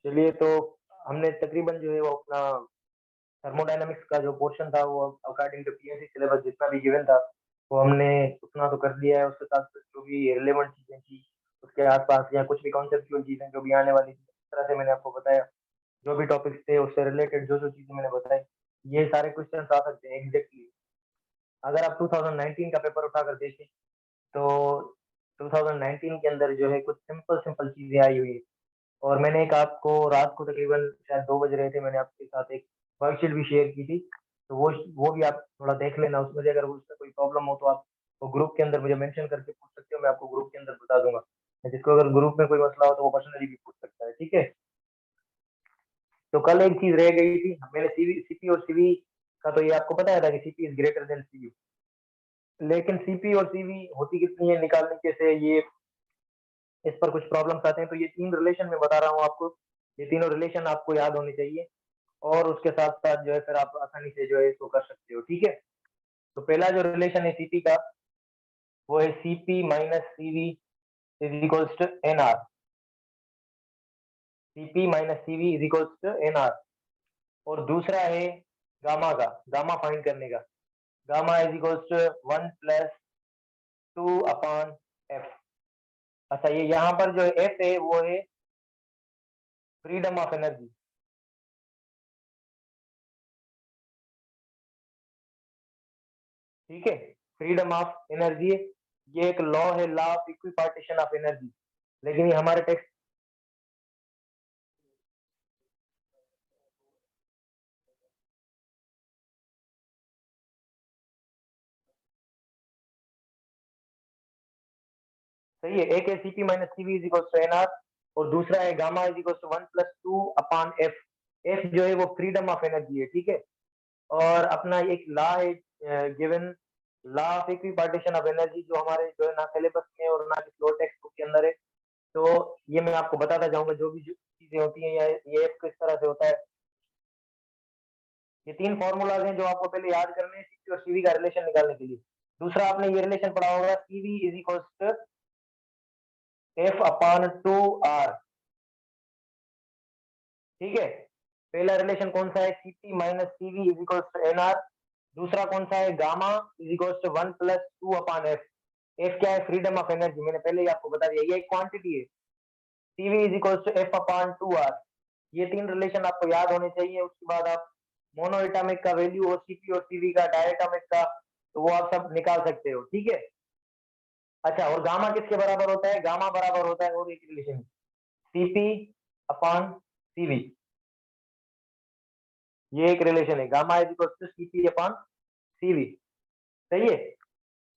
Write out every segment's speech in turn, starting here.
चलिए, तो हमने तकरीबन जो है वो अपना थर्मोडायनामिक्स का जो पोर्शन था वो अकॉर्डिंग टू पीएससी सिलेबस जितना भी गिवन था वो हमने उतना तो कर दिया है। उसके साथ साथ जो भी रिलेवेंट चीजें थी उसके आसपास या कुछ भी कॉन्सेप्चुअल चीजें जो भी आने वाली थी, इस तरह से मैंने आपको बताया। जो भी टॉपिक्स थे उससे रिलेटेड जो जो चीजें मैंने बताई, ये सारे क्वेश्चन आ सकते हैं एग्जैक्टली। अगर आप 2019 का पेपर उठाकर देखें तो 2019 के अंदर जो है कुछ सिंपल सिंपल चीजें आई हुई है। और मैंने एक आपको रात को तकरीबन शायद 2 बज रहे थे, मैंने आपके साथ एक वर्कशीट भी शेयर की थी। तो वो भी आप थोड़ा देख लेना, उसमें से अगर उसका कोई प्रॉब्लम हो तो आप वो ग्रुप के अंदर मुझे मेंशन करके पूछ सकते हो, मैं आपको ग्रुप के अंदर बता दूंगा। जिसको अगर ग्रुप में कोई मसला हो तो वो पर्सनली भी पूछ सकता है, ठीक है। तो कल एक चीज रह गई थी, मैंने सीपी और सीवी का तो ये आपको बताया था कि CP is greater than CV. लेकिन सीपी और सीवी होती कितनी है, निकालने कैसे, ये इस पर कुछ प्रॉब्लम्स आते हैं। तो ये तीन रिलेशन में बता रहा हूँ आपको, ये तीनों रिलेशन आपको याद होने चाहिए। और उसके साथ साथ जो है फिर आप आसानी से जो है इसको कर सकते हो, ठीक है। तो पहला जो रिलेशन है सीपी का, वो है CP minus CV is equals to N R. CP minus CV is equals to N R. और दूसरा है गामा का, गामा फाइंड करने का। Gamma is equals to 1+2/f। अच्छा, ये यहाँ पर जो एफ है वो है फ्रीडम ऑफ एनर्जी, ठीक है। फ्रीडम ऑफ एनर्जी, ये एक लॉ है, law of equipartition of energy. लेकिन ये हमारे टेक्स्ट, सही है। एक है CP minus CV is equal to N R, और दूसरा है gamma is equal to 1+2/f। F जो है वो फ्रीडम ऑफ एनर्जी है, ठीक है। और अपना एक लॉ है given, law of equipartition of energy, जो हमारे जो है ना सिलेबस में और ना किसी और टेक्स्ट बुक के अंदर है। तो ये मैं आपको बताता जाऊंगा जो भी जो चीजें होती हैं, या ये किस तरह से होता है। ये तीन फॉर्मूलाज हैं जो आपको पहले याद करने हैं सीपी और सीवी का रिलेशन निकालने के लिए। दूसरा आपने ये रिलेशन पढ़ा होगा, CV is equal to F/2R, ठीक है। पहला रिलेशन कौन सा है, CP minus CV is equal to N R. दूसरा कौन सा है, gamma is equal to 1+2/f। F क्या है, फ्रीडम ऑफ एनर्जी, मैंने पहले ही आपको बता दिया, ये एक क्वांटिटी है। CV is equal to F/2R। ये तीन रिलेशन आपको याद होने चाहिए। उसके बाद आप मोनो एटॉमिक का वैल्यू हो सीपी और सीवी का, डायटोमिक का, तो वो आप सब निकाल सकते हो, ठीक है। अच्छा, और गामा किसके बराबर होता है, गामा बराबर होता है और एक रिलेशन, सीपी अपॉन सीवी। ये एक रिलेशन है, gamma is equal to CP upon CV, सही है।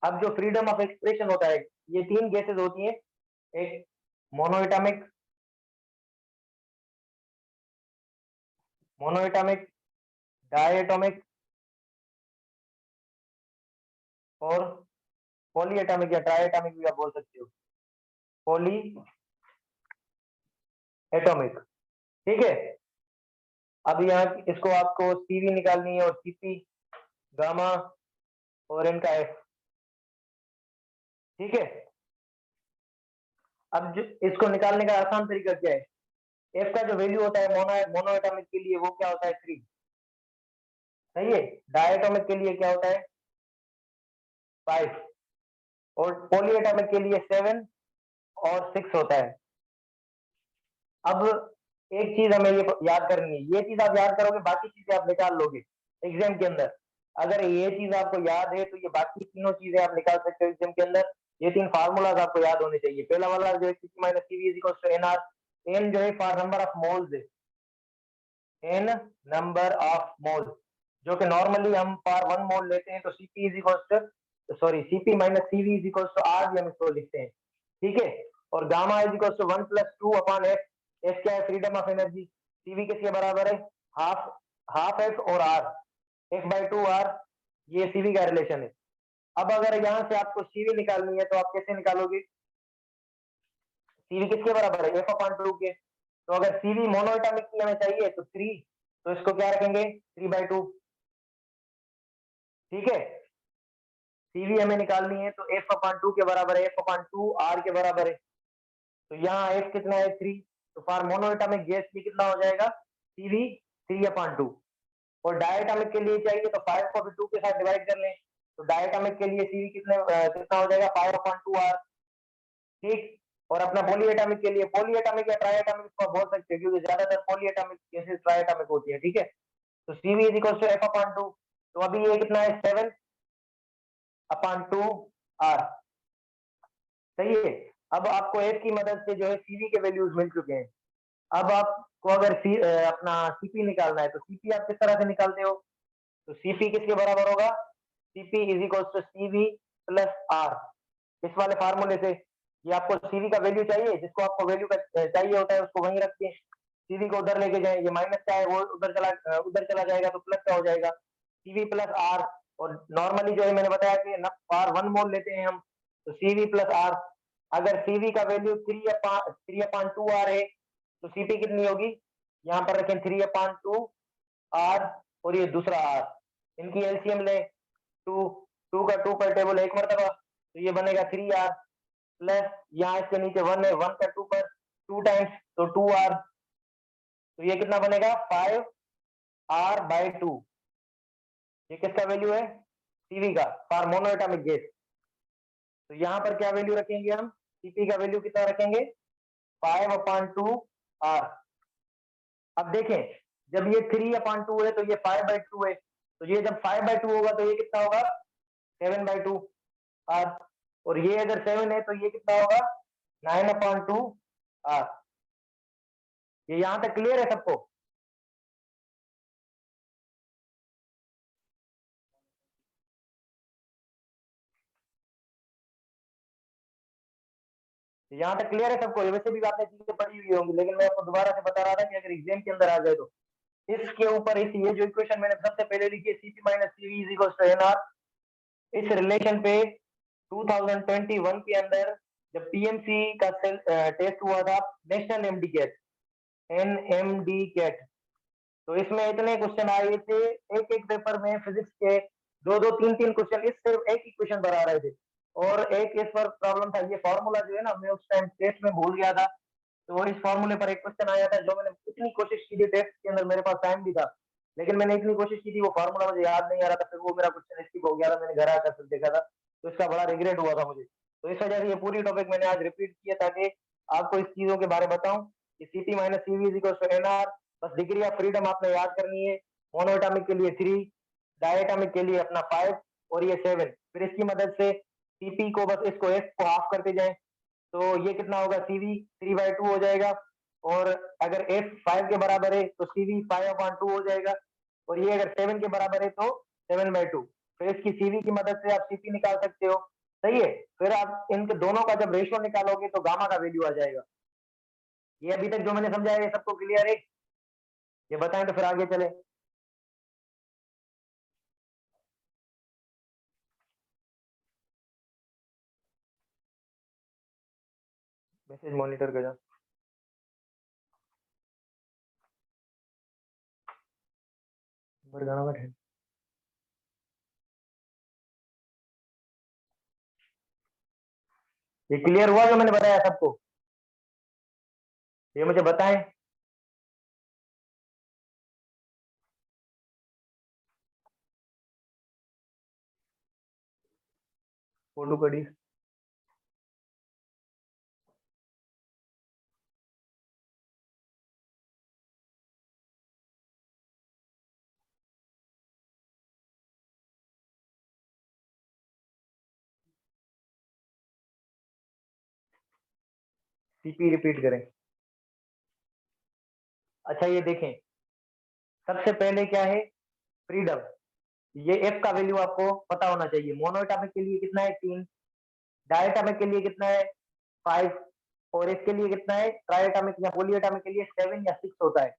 अब जो फ्रीडम ऑफ एक्सप्रेशन होता है, ये तीन गैसेस होती हैं, एक मोनोएटॉमिक, मोनोएटॉमिक, डायटोमिक और पॉलीएटॉमिक या ट्राइएटॉमिक भी आप बोल सकते हो, पॉली एटॉमिक, ठीक है। अब यहाँ इसको आपको सीवी निकालनी है और सीपी, गामा और इनका एफ, ठीक है। अब जो इसको निकालने का आसान तरीका क्या है, एफ का जो वैल्यू होता है मोनो एटॉमिक के लिए वो क्या होता है, 3, सही है। डायटोमिक के लिए क्या होता है, 5, और पॉलीएटॉमिक के लिए 7 और 6 होता है। अब एक चीज हमें ये याद करनी है, ये चीज आप याद करोगे बाकी चीजें आप निकाल लोगे एग्जाम के अंदर। अगर ये चीज आपको याद है तो ये बाकी तीनों चीजें आप निकाल सकते हो एग्जाम के अंदर। ये तीन फार्मूलाज आपको याद होने चाहिए। पहला वाला जो है CP minus CV is equal to N R. N जो है फॉर नंबर ऑफ मोल्स है, एन नंबर ऑफ मोल्स, जो कि नॉर्मली हम फॉर 1 मोल लेते हैं, तो CP is equal to, sorry, CP minus CV is equal to R भी हम इसको लिखते हैं, ठीक है। और gamma is equal to 1+2/f। F क्या है, फ्रीडम ऑफ एनर्जी। सीवी किसके बराबर है, हाफ, हाफ एफ और आर, F/2R, ये सीवी का रिलेशन है। अब अगर यहाँ से आपको सीवी निकालनी है तो आप कैसे निकालोगे, सीवी किसके बराबर है, F/2 के। तो अगर सीवी मोनोएटॉमिक की हमें चाहिए तो 3, तो इसको क्या रखेंगे, 3/2, ठीक है। सीवी हमें निकालनी है तो F/2 के बराबर है, F/2 R के बराबर है। तो यहाँ F कितना है, 3, तो फॉर मोनोएटॉमिक गैस ये कितना हो जाएगा, CV 3/2। और डायटोमिक के लिए चाहिए तो 5 को भी 2 के साथ डिवाइड कर लें, तो डायटोमिक के लिए CV कितना हो जाएगा 5/2R। ठीक। और अपना पॉलीएटॉमिक के लिए, पॉलीएटॉमिक या ट्राइएटॉमिक इसको बोल सकते हैं क्योंकि ज्यादातर पॉलीएटॉमिक केसेस ट्राइएटॉमिक होती है। ठीक है, तो CV is equal to F/2। तो अभी ये कितना है 7/2R। सही है। अब आपको F की मदद से जो है CV के वैल्यूज मिल चुके हैं। अब आपको अगर अपना CP निकालना है तो CP आप किस तरह से निकालते हो, तो CP किसके बराबर होगा, CP is equal to CV plus R। इस वाले फार्मूले से ये आपको CV का वैल्यू चाहिए, जिसको आपको वैल्यू का चाहिए होता है उसको वहीं रख के CV को उधर लेके जाए, ये माइनस का है वो उधर चला जाएगा तो प्लस का हो जाएगा, CV प्लस R। और नॉर्मली जो है मैंने बताया कि न पार 1 मोल लेते हैं हम, तो CV प्लस R। अगर CV का वैल्यू 3/2R है तो CP कितनी होगी, यहाँ पर रखें 3/2R और ये दूसरा R, इनकी एलसीएम ले 2 का 2 पर टेबल 1 मरतबा, तो ये बनेगा 3R प्लस यहाँ इसके नीचे 1 है, 1 का 2 पर 2 टाइम्स तो 2R, तो ये कितना बनेगा 5R/2। ये किसका वैल्यू है, CV का, फॉर मोनोएटॉमिक गैस। तो यहाँ पर क्या वैल्यू रखेंगे हम, CP का वैल्यू कितना रखेंगे 5/2R। अब देखें जब ये 3/2 है तो ये 5/2 है, तो ये जब 5/2 होगा तो ये कितना होगा 7/2R। और ये अगर 7 है तो ये कितना होगा 9/2R। ये यहां तक क्लियर है सबको, यहाँ तक क्लियर है सबको। वैसे भी आपने चीजें पढ़ी हुई होंगी, लेकिन मैं आपको दोबारा से बता रहा था कि अगर एग्जाम के अंदर आ जाए तो इसके ऊपर ये जो इक्वेशन मैंने सबसे पहले लिखी है CP minus CV is equal to NR, इस रिलेशन पे 2021 के अंदर जब PMC का टेस्ट हुआ था, national MD cat, NMD cat, तो इसमें इतने क्वेश्चन आए थे, एक एक पेपर में फिजिक्स के 2-2 3-3 क्वेश्चन, इस सिर्फ एक ही क्वेश्चन पर आ रहे थे। और एक इस पर प्रॉब्लम था, ये फॉर्मूला जो है ना मैं उस टाइम टेस्ट में भूल गया था, तो इस फॉर्मूले पर एक क्वेश्चन आया था जो मैंने इतनी कोशिश की थी, टेस्ट के अंदर मेरे पास टाइम भी था, लेकिन मैंने इतनी कोशिश की थी वो फॉर्मूला मुझे याद नहीं आ रहा था, फिर वो मेरा क्वेश्चन स्किप हो गया था, मैंने घर आकर फिर देखा था, तो इसका बड़ा रिग्रेट हुआ था मुझे। तो इस वजह से ये पूरी टॉपिक मैंने आज रिपीट किया ताकि आपको इस चीजों के बारे में बताऊं कि CP minus CV is equal to NR। बस डिग्री ऑफ फ्रीडम आपने याद करनी है, मोनोएटॉमिक के लिए 3, डायटोमिक के लिए अपना 5 और ये 7, फिर इसकी मदद से CP को बस इसको F को हाफ करते जाएं, तो ये कितना होगा CV 3/2 हो जाएगा। और अगर F 5 के बराबर है तो CV 5/2 हो जाएगा, और ये अगर 7 के बराबर है तो 7/2। फिर इसकी CV की मदद से आप CP निकाल सकते हो। सही है, फिर आप इनके दोनों का जब रेशियो निकालोगे तो गामा का वैल्यू आ जाएगा। ये अभी तक जो मैंने समझाया ये सबको क्लियर है, ये बताएं तो फिर आगे चले। मैसेज मॉनिटर कर जा, गाना बैठे। ये क्लियर हुआ जो मैंने बताया सबको, ये मुझे बताएं। फोटो कड़ी CP रिपीट करें। अच्छा ये देखें, सबसे पहले क्या है फ्रीडम, ये F का वैल्यू आपको पता होना चाहिए। मोनोएटॉमिक के लिए कितना है 3, डायटोमिक के लिए कितना है 5, और इसके लिए कितना है ट्राइएटॉमिक या पॉलीएटॉमिक के लिए 7 या 6 होता है।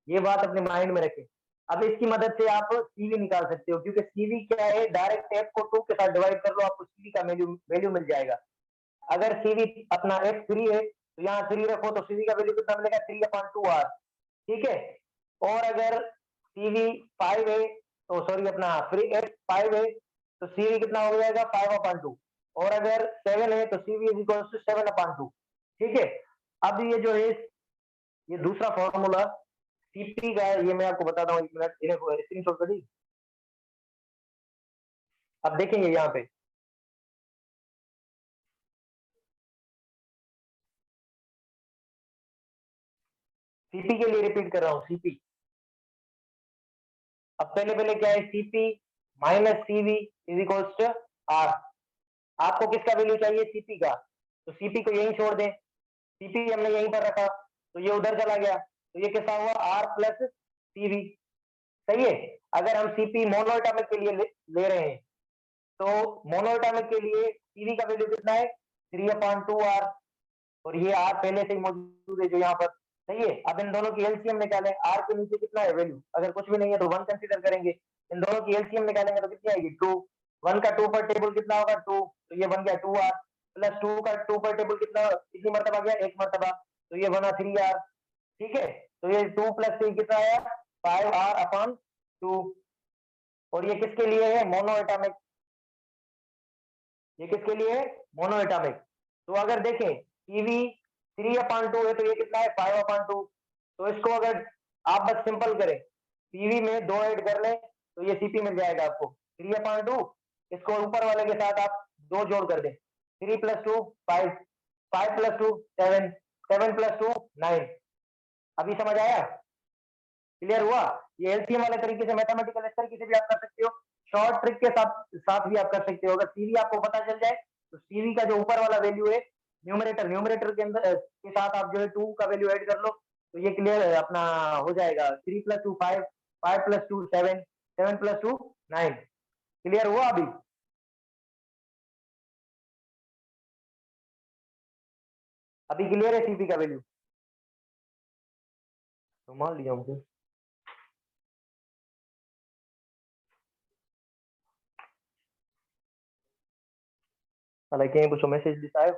ये बात अपने माइंड में रखें। अब इसकी मदद से आप CV निकाल सकते हो, क्योंकि CV क्या है, डायरेक्ट F को 2 के साथ डिवाइड कर लो, आपको CV का वैल्यू मिल जाएगा। अगर CV अपना F 3 है तो यहाँ 3 रखो तो CV का वैल्यू कितना मिलेगा 3/2R। ठीक है, और अगर CV 5 है तो सॉरी अपना फ्री F 5 है तो CV कितना हो जाएगा 5/2, और अगर 7 है तो CV इज इक्वल टू 7/2। ठीक है, अब ये जो है ये दूसरा फॉर्मूला सीपी का, ये मैं आपको बताता हूँ, 1 मिनट, इन्हें स्क्रीनशॉट कर दी। अब देखेंगे यहाँ पे, सीपी के लिए रिपीट कर रहा हूँ, सीपी। अब पहले पहले क्या है, CP minus CV is equals to R. आपको किसका वैल्यू चाहिए, सीपी का, तो सीपी को यहीं छोड़ दें, सीपी हमने यहीं पर रखा, तो ये उधर चला गया, तो ये कैसा हुआ, आर प्लस सीवी। सही है। अगर हम सीपी मोनोएटॉमिक के लिए ले रहे हैं, तो मोनोएटॉमिक के लिए सीवी का वैल्यू कितना है, 3/2 आर, और ये आर पहले से ही मौजूद है जो यहाँ पर। सही है। अब इन दोनों की एलसीएम निकालें, आर के नीचे कितना है वैल्यू, अगर कुछ भी नहीं है तो 1 कंसीडर करेंगे, इन दोनों की एलसीएम निकालेंगे तो कितनी आएगी, 2। 1 का 2 पर टेबल कितना होगा, 2, तो ये बन गया 2 आर, प्लस 2 का 2 पर टेबल कितना, कितनी मरतबा गया, 1 मरतबा, तो ये बना 3 आर। ठीक है। तो ये 2 प्लस 3 कितना आया, 5 R/2। और ये किसके लिए है, मोनोएटॉमिक, ये किसके लिए है, मोनोएटॉमिक। तो अगर देखें पीवी 3/2 है, तो ये कितना है, 5/2। तो इसको अगर आप बस सिंपल करें, पीवी में 2 ऐड कर लें, तो ये सीपी मिल जाएगा आपको 3/2। इसको ऊपर वाले के साथ आप 2 जोड़ कर दें, 3 + 2 5, 5 + 2 7, 7 + 2 9। अभी समझ आया, क्लियर हुआ। ये एलसीएम वाले तरीके से, मैथमेटिकल इस तरीके से भी आप कर सकते हो, शॉर्ट ट्रिक के साथ साथ भी आप कर सकते हो। अगर सीवी आपको पता चल जाए, तो सीवी का जो ऊपर वाला वैल्यू है, न्यूमरेटर न्यूमरेटर के अंदर के साथ आप जो है 2 का वैल्यू ऐड कर लो, तो ये क्लियर अपना हो जाएगा, 3 + 2 5, 5 + 2 7, 7 + 2 9। क्लियर हुआ अभी, अभी क्लियर है सीवी का वैल्यू, तो मान लिया मुझे। हालांकि कुछ मैसेज दिखा है,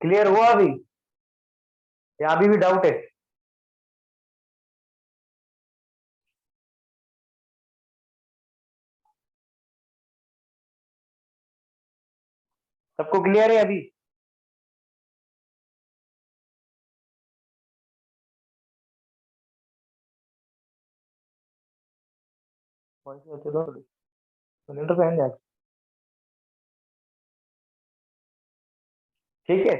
क्लियर हुआ अभी, या अभी भी डाउट है। सबको क्लियर है अभी, ठीक है।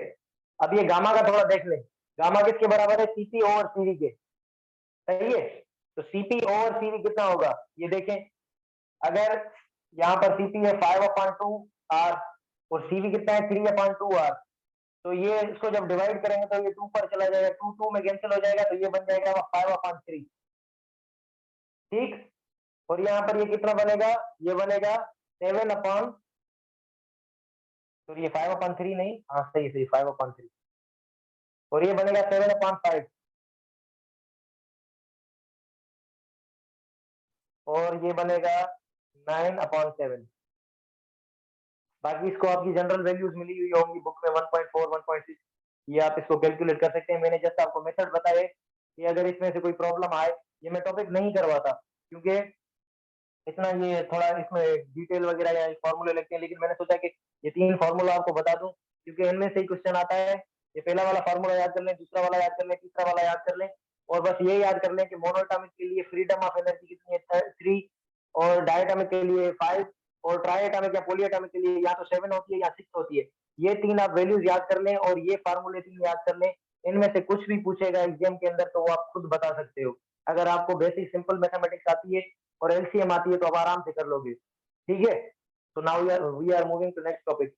अब ये गामा का थोड़ा देख लें, गामा किसके बराबर है, सीपी ओवर सीवी के। सही है। तो सीपी ओवर सीवी कितना होगा, ये देखें, अगर यहाँ पर सीपी है 5/2 आर, और सीवी कितना है 3/2 आर, तो ये इसको जब डिवाइड करेंगे तो ये 2 पर चला जाएगा, 2 2 में कैंसिल हो जाएगा, तो ये बन जाएगा 5/3। ठीक। और यहाँ पर ये कितना बनेगा, ये बनेगा 7/, तो ये 5/3 नहीं, हाँ सही सही 5/3, और ये बनेगा 7/5, और ये बनेगा 9/7। बाकी इसको आपकी जनरल वैल्यूज मिली हुई होंगी बुक में, 1.4 1.6, ये आप इसको कैलकुलेट कर सकते हैं। मैंने जस्ट आपको मेथड बताया कि अगर इसमें से कोई प्रॉब्लम आए, ये मैं टॉपिक नहीं करवाता क्योंकि इतना ये थोड़ा इसमें डिटेल वगैरह या फॉर्मूले लगते हैं, लेकिन मैंने सोचा कि ये 3 फॉर्मूला आपको बता दूं, क्योंकि इनमें से ही क्वेश्चन आता है। ये पहला वाला फॉर्मूला याद कर लें, दूसरा वाला याद कर लें, तीसरा वाला याद कर लें, और बस ये याद कर लें कि मोनोएटॉमिक के लिए फ्रीडम ऑफ एनर्जी कितनी है, 3, और डायटोमिक के लिए 5, और ट्राइएटॉमिक या पॉलीएटॉमिक के लिए या तो 7 होती है या 6 होती है। ये 3 आप वैल्यूज याद कर लें, और ये फार्मूले 3 याद कर लें। इनमें से कुछ भी पूछेगा एग्जाम के अंदर तो वो आप खुद बता सकते हो। अगर आपको बेसिक सिंपल मैथमेटिक्स आती है और एलसीएम आती है तो आप आराम से कर लोगे। ठीक है। तो now we are moving to next topic.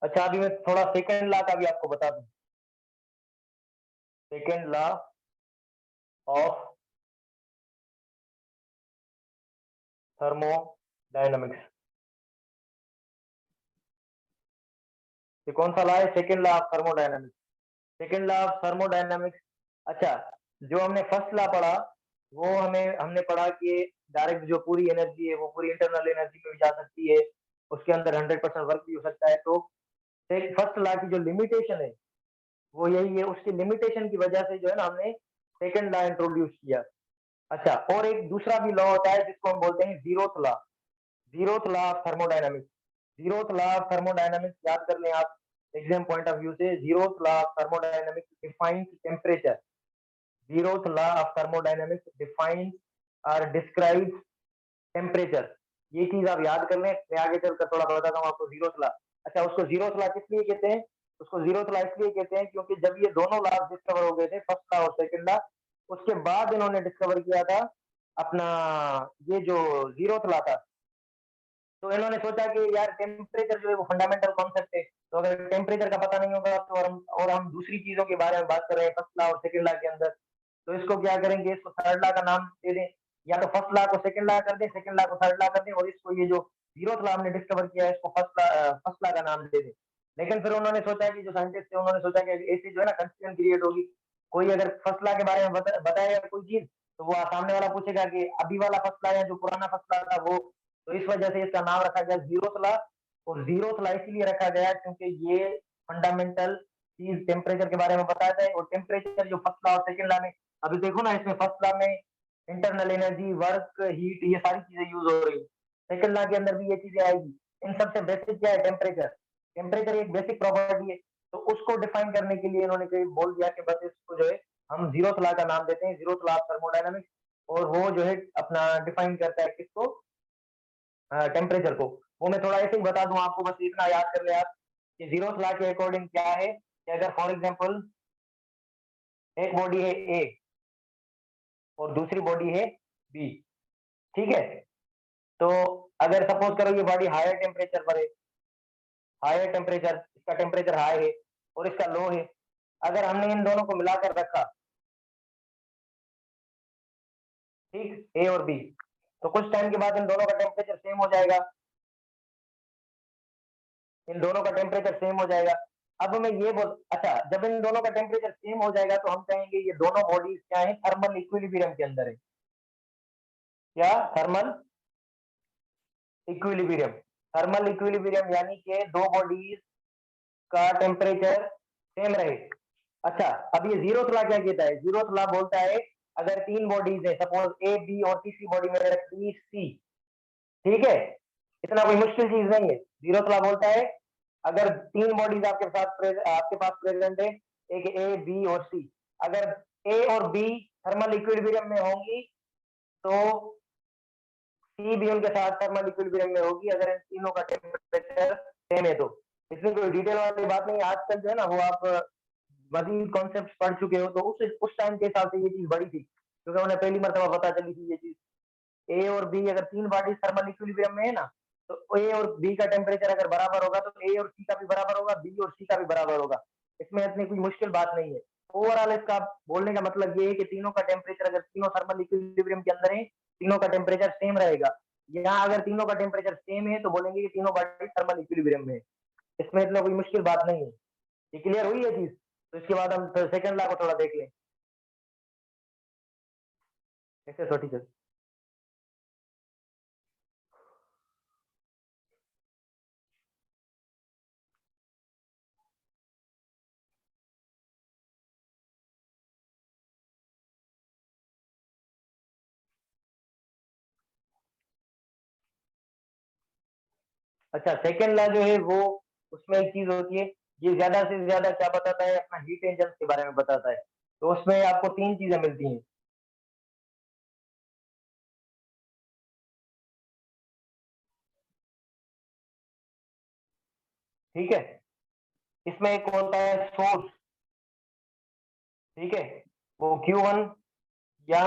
अच्छा, अभी मैं थोड़ा सेकंड लॉ का भी आपको बता दूं। सेकंड लॉ ऑफ थर्मोडायनामिक्स, ये कौन सा लॉ है? Second law of thermodynamics. Second law of thermodynamics, अच्छा, जो हमने फर्स्ट लॉ पढ़ा वो हमने पढ़ा कि डायरेक्ट जो पूरी एनर्जी है वो पूरी इंटरनल एनर्जी में भी जा सकती है, उसके अंदर 100% वर्क भी हो सकता है। तो फर्स्ट लॉ की जो लिमिटेशन है वो यही है, उसकी लिमिटेशन की वजह से जो है ना हमने सेकंड लॉ इंट्रोड्यूस किया। अच्छा, और एक दूसरा भी लॉ होता है जिसको हम बोलते हैं zeroth law, zeroth law of thermodynamics. Zeroth law of thermodynamics याद कर लें आप एग्जाम पॉइंट ऑफ व्यू से। Zeroth law of thermodynamics defines temperature, zeroth law of thermodynamics defines और डिस्क्राइब्स टेम्परेचर। ये चीज आप याद कर लें, मैं आगे चलकर थोड़ा बताता हूँ आपको जीरोथ लॉ। अच्छा, उसको जीरोथ लॉ किस लिए कहते हैं? उसको जीरोथ लॉ इसलिए कहते हैं क्योंकि जब ये दोनों लॉ डिस्कवर हो गए थे, फर्स्ट लॉ और सेकंड लॉ, उसके बाद इन्होंने डिस्कवर किया था अपना ये जो जीरोथ लॉ था। तो इन्होंने सोचा कि यार टेम्परेचर जो है वो फंडामेंटल कॉन्सेप्ट है, तो अगर टेम्परेचर का पता नहीं होगा तो हम दूसरी चीजों के बारे में बात कर रहे हैं फर्स्ट लॉ और सेकंड लॉ के अंदर, तो इसको क्या करेंगे, इसको थर्ड लॉ का नाम दे दें, या तो फर्स्ट लॉ को सेकंड लॉ कर दें, सेकंड लॉ को थर्ड लॉ कर दें, और इसको ये जो जीरोथ लॉ हमने डिस्कवर किया है इसको फर्स्ट लॉ का नाम दे दें। लेकिन फिर उन्होंने सोचा कि जो साइंटिस्ट थे उन्होंने सोचा कि ऐसी जो है ना कंफ्यूजन क्रिएट होगी, कोई अगर फर्स्ट लॉ के बारे में बताएगा कोई चीज, तो वो सामने वाला पूछेगा कि अभी वाला फर्स्ट लॉ या जो पुराना फर्स्ट लॉ था वो, तो इस वजह से इसका नाम रखा गया जीरोथ लॉ। और जीरोथ लॉ इसलिए रखा गया क्योंकि ये फंडामेंटल चीज टेम्परेचर के बारे में बताता है, और टेम्परेचर जो फर्स्ट लॉ और सेकंड लॉ में, अभी देखो ना इसमें फर्स्ट लॉ में इंटरनल एनर्जी, वर्क, हीट, ये सारी चीजें यूज हो रही है, सेकंड लॉ के अंदर भी ये चीजें आएगी। इन सबसे बेसिक क्या है? टेम्परेचर। टेम्परेचर एक बेसिक प्रॉपर्टी है, तो उसको डिफाइन करने के लिए इन्होंने कहीं बोल दिया कि बस इसको जो है हम जीरोथ लॉ का नाम देते हैं, जीरोथ लॉ ऑफ थर्मोडायनामिक्स, और वो जो है अपना डिफाइन करता है किसको, टेम्परेचर को। वो मैं थोड़ा ऐसे ही बता दूं आपको, बस इतना याद कर ले आप कि जीरोथ लॉ के अकॉर्डिंग क्या है कि अगर फॉर एग्जांपल एक बॉडी है ए और दूसरी बॉडी है बी, ठीक है, तो अगर सपोज करो ये बॉडी हायर टेम्परेचर पर है, हायर टेम्परेचर, इसका टेम्परेचर हाई है और इसका लो है, अगर हमने इन दोनों को मिलाकर रखा, ठीक, ए और बी, तो कुछ टाइम के बाद इन दोनों का टेम्परेचर सेम हो जाएगा, इन दोनों का टेम्परेचर सेम हो जाएगा। अब मैं ये बोल, अच्छा, जब इन दोनों का टेम्परेचर सेम हो जाएगा तो हम कहेंगे ये दोनों बॉडीज क्या है, थर्मल इक्विलिब्रियम के अंदर है। क्या? Thermal equilibrium. थर्मल इक्विलिब्रियम यानी कि दो बॉडीज का टेम्परेचर सेम रहे। अच्छा, अब ये जीरोथ लॉ क्या कहता है? जीरोथ लॉ बोलता है अगर तीन बॉडीज है, सपोज ए बी, और तीसरी बॉडी में रख दी सी, ठीक है, इतना कोई मुश्किल चीज नहीं है। जीरोथ लॉ बोलता है अगर तीन बॉडीज आपके पास प्रेजेंट है, एक ए बी और सी, अगर ए और बी थर्मल इक्विलिब्रियम में होंगी तो सी भी उनके साथ थर्मल इक्विलिब्रियम में होगी, अगर इन तीनों का टेम्परेचर सेम है तो। इसमें कोई डिटेल वाली बात नहीं, आजकल जो है ना वो आप मजीद कॉन्सेप्ट पढ़ चुके हो, तो उस टाइम के हिसाब से ये चीज बड़ी थी क्योंकि उन्हें पहली मरतबा पता चली थी ये चीज। ए और बी अगर तीन बॉडीज थर्मल इक्विलिब्रियम में है ना, तो ए और बी का टेम्परेचर अगर बराबर होगा तो ए और सी का भी बराबर होगा, बी और सी का भी बराबर होगा। इसमें इतनी कोई मुश्किल बात नहीं है। ओवरऑल इसका बोलने का मतलब ये है कि तीनों का टेम्परेचर, अगर तीनों थर्मल इक्विलिब्रियम के अंदर है, तीनों का टेम्परेचर सेम रहेगा। यहाँ अगर तीनों का टेम्परेचर सेम है तो बोलेंगे कि तीनों बॉडी थर्मल इक्विलिब्रियम में है। इसमें इतना कोई मुश्किल बात नहीं है। ये क्लियर हुई है चीज? तो इसके बाद हम सेकंड लॉ को थोड़ा देख लें कैसे छोटी चीज। अच्छा, सेकंड लॉ जो है वो, उसमें एक चीज होती है, ये ज्यादा से ज्यादा क्या बताता है, अपना हीट इंजन के बारे में बताता है। तो उसमें आपको तीन चीजें मिलती हैं, ठीक है। इसमें एक होता है सोर्स, ठीक है, वो Q1 या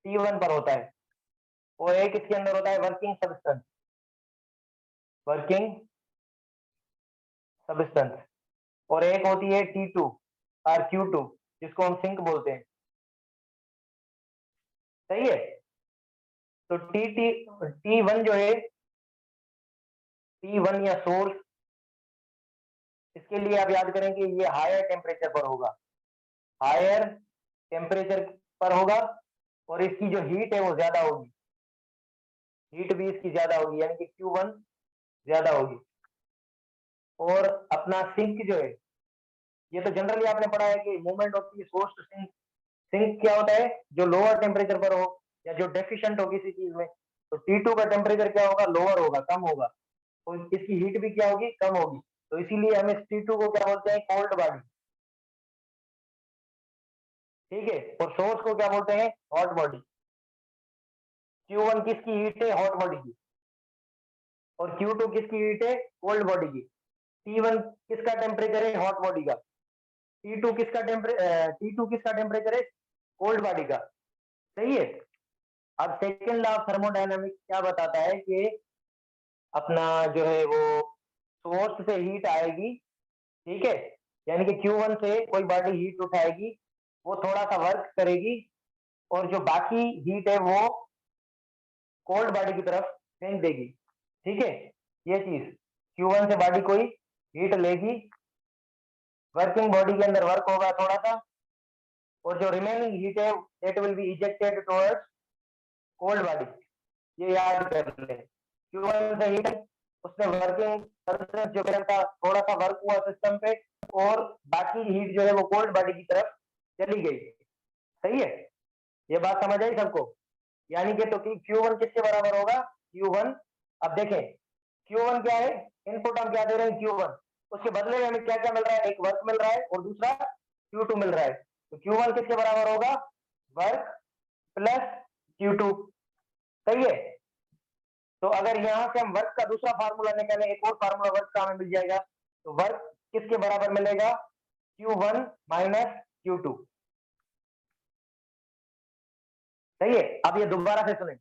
T1 पर होता है, और एक इसके अंदर होता है वर्किंग सब्सटेंस, वर्किंग सब्सटेंस, और एक होती है T2 और Q2 जिसको हम सिंक बोलते हैं। सही है। तो T1 जो है, T1 या सोर्स, इसके लिए आप याद करें कि ये हायर टेम्परेचर पर होगा, हायर टेम्परेचर पर होगा, और इसकी जो हीट है वो ज्यादा होगी, हीट भी इसकी ज्यादा होगी, यानी कि Q1 ज्यादा होगी। और अपना सिंक जो है, ये तो जनरली आपने पढ़ा है कि मूवमेंट होती है सोर्स टू सिंक। सिंक क्या होता है, जो लोअर टेम्परेचर पर हो या जो डेफिशिएंट हो किसी चीज में, तो T2 का टेम्परेचर क्या होगा, लोअर होगा, कम होगा, तो इसकी हीट भी क्या होगी, कम होगी। तो इसीलिए हम इस T2 को क्या बोलते हैं, कोल्ड बॉडी। ठीक है। और सोर्स को क्या बोलते हैं, हॉट बॉडी। Q1 किसकी हीट है, हॉट बॉडी की, और Q2 किसकी हीट है, कोल्ड बॉडी की। T1 किसका टेम्परेचर है, हॉट बॉडी का। T2 किसका टेम्परेचर है, कोल्ड बॉडी का। सही है। अब सेकेंड लॉ ऑफ थर्मोडायनामिक्स क्या बताता है कि अपना जो है वो सोर्स से हीट आएगी, ठीक है, यानी कि Q1 से कोई बॉडी हीट उठाएगी, वो थोड़ा सा वर्क करेगी, और जो बाकी हीट है वो कोल्ड बॉडी की तरफ फेंक देगी। ठीक है, ये चीज Q1 से बॉडी कोई हीट लेगी, वर्किंग बॉडी के अंदर वर्क होगा थोड़ा सा, और जो रिमेनिंग हीट है it will be ejected towards cold body. ये याद कर ले, Q1 से हीट, उसने वर्किंग जो था थोड़ा सा वर्क हुआ सिस्टम पे, और बाकी हीट जो है वो कोल्ड बॉडी की तरफ चली गई। सही है, ये बात समझ आई सबको। यानी कि तो कि Q1 किसके बराबर होगा, Q1। अब देखें Q1 क्या है, इनपुट हम क्या दे रहे हैं, Q1, उसके बदले में हमें क्या क्या मिल रहा है, एक वर्क मिल रहा है और दूसरा Q2 मिल रहा है। तो Q1 किसके बराबर होगा, वर्क प्लस Q2। सही है। तो अगर यहां से हम वर्क का दूसरा फार्मूला निकालें, एक और फार्मूला वर्क का हमें मिल जाएगा, तो वर्क किसके बराबर मिलेगा, Q1 माइनस Q2। सही है। अब ये दोबारा से सुने,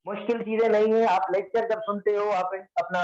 मुश्किल चीजें नहीं है। आप लेक्चर जब सुनते हो, आप अपना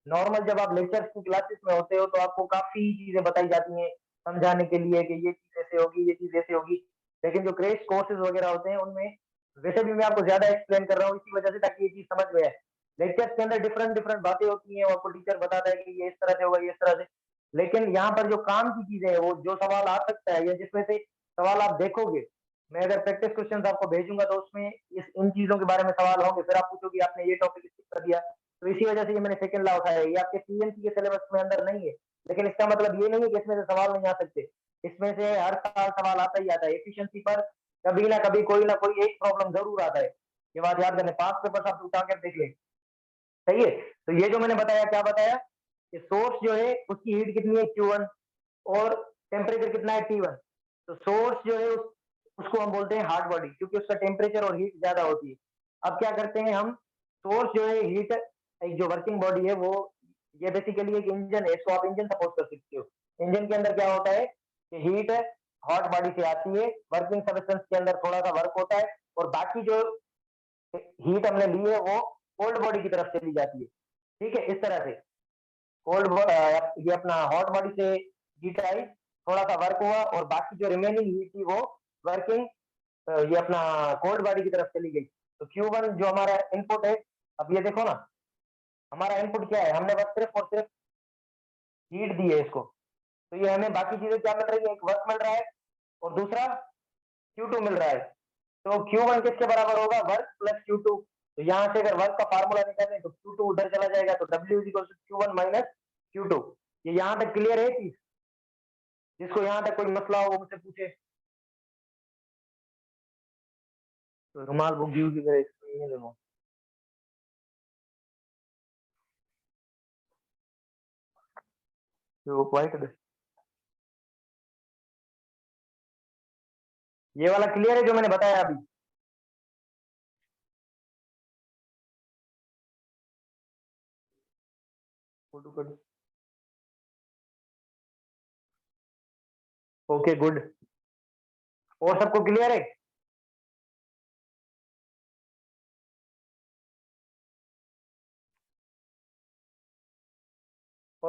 नॉर्मल जब आप लेक्चर की क्लासेस में होते हो, तो आपको काफी चीजें बताई जाती हैं समझाने के लिए कि ये चीज ऐसे होगी, ये चीज ऐसे होगी। लेकिन जो क्रैश कोर्सेज वगैरह होते हैं उनमें वैसे भी मैं आपको ज्यादा एक्सप्लेन कर रहा हूँ इसी वजह से, ताकि ये चीज समझ में आए। लेक्चर्स के अंदर डिफरेंट डिफरेंट बातें होती हैं, आपको टीचर बताता है कि ये इस तरह से होगा, ये इस तरह से। लेकिन यहाँ पर जो काम की चीजें हैं, वो जो सवाल आ सकता है या जिसमें से सवाल आप देखोगे, मैं अगर प्रैक्टिस क्वेश्चंस आपको भेजूंगा तो उसमें इन चीजों के बारे में सवाल होंगे, फिर आप पूछोगे आपने ये टॉपिक स्किप कर दिया। तो इसी वजह से ये मैंने सेकंड लॉ उठाया है। ये आपके पीएमसी के सिलेबस में अंदर नहीं है, लेकिन इसका मतलब ये नहीं है कि इसमें से सवाल नहीं आ सकते। इसमें से हर साल सवाल आता ही आता है। एफिशिएंसी पर कभी ना कभी कोई ना कोई एक प्रॉब्लम जरूर आता है, ये बात याद करने। पास पेपर आप उठा कर देख ले। सही है। तो ये जो मैंने बताया, क्या बताया, कि सोर्स जो है उसकी हीट कितनी है, Q1, और टेम्परेचर कितना है, T1। तो सोर्स जो है उसको हम बोलते हैं हार्ड बॉडी, क्योंकि उसका टेम्परेचर और हीट ज्यादा होती है। अब क्या करते हैं हम, सोर्स जो है हीट, एक जो वर्किंग बॉडी है वो, ये बेसिकली एक इंजन है, इसको आप इंजन सपोज कर सकते हो। इंजन के अंदर क्या होता है कि हीट हॉट बॉडी से आती है, वर्किंग सब्सटेंस के अंदर थोड़ा सा वर्क होता है, और बाकी जो हीट हमने ली है वो कोल्ड बॉडी की तरफ चली जाती है। ठीक है, इस तरह से कोल्ड, ये अपना हॉट बॉडी से हीट आई, थोड़ा सा वर्क हुआ, और बाकी जो रिमेनिंग हीट थी वो वर्किंग ये अपना कोल्ड बॉडी की तरफ चली गई। तो Q1 जो हमारा इनपुट है, अब ये देखो ना, हमारा इनपुट क्या है, हमने बस सिर्फ और सिर्फ हीट दी है इसको, तो ये हमें बाकी चीजें क्या मिल रही है, एक वर्क मिल रहा है और दूसरा Q2 मिल रहा है। तो Q1 किसके बराबर होगा, वर्क प्लस Q2। तो यहाँ से अगर वर्क का फार्मूला निकालें तो Q2 उधर चला जाएगा, तो W equal to Q1 minus Q2। ये यहाँ तक क्लियर है चीज, जिसको यहाँ तक कोई मसला हो वो मुझसे पूछे। तो रुमाल बुक यूज करे, ये देखो, जो व्हाइट, ये वाला क्लियर है जो मैंने बताया अभी। फोटो कर, ओके गुड। और सबको क्लियर है।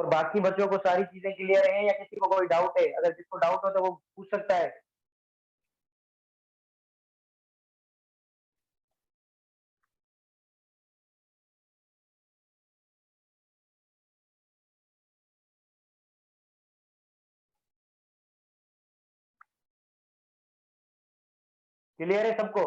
और बाकी बच्चों को सारी चीजें क्लियर हैं या किसी को कोई डाउट है? अगर जिसको डाउट हो तो वो पूछ सकता है। क्लियर है सबको?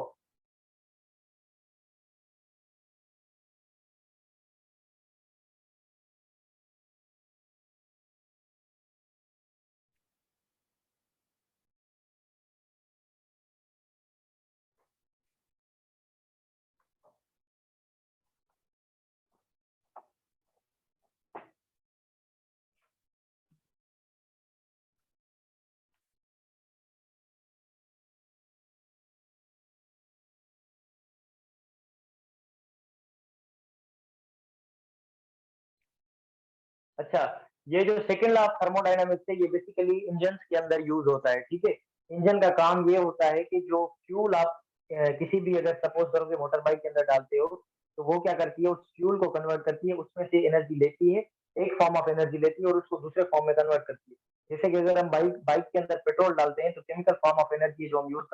अच्छा, ये जो सेकंड लॉ ऑफ थर्मोडायनामिक्स है ये बेसिकली इंजन के अंदर यूज होता है, ठीक है। इंजन का काम ये होता है कि जो फ्यूल आप किसी भी अगर सपोज करो कि मोटर बाइक के अंदर डालते हो तो वो क्या करती है, उस फ्यूल को कन्वर्ट करती है, उसमें से एनर्जी लेती है, एक फॉर्म ऑफ एनर्जी लेती है और उसको दूसरे फॉर्म में कन्वर्ट करती है। जैसे कि अगर हम बाइक बाइक के अंदर पेट्रोल डालते हैं तो केमिकल फॉर्म ऑफ एनर्जी जो हम यूज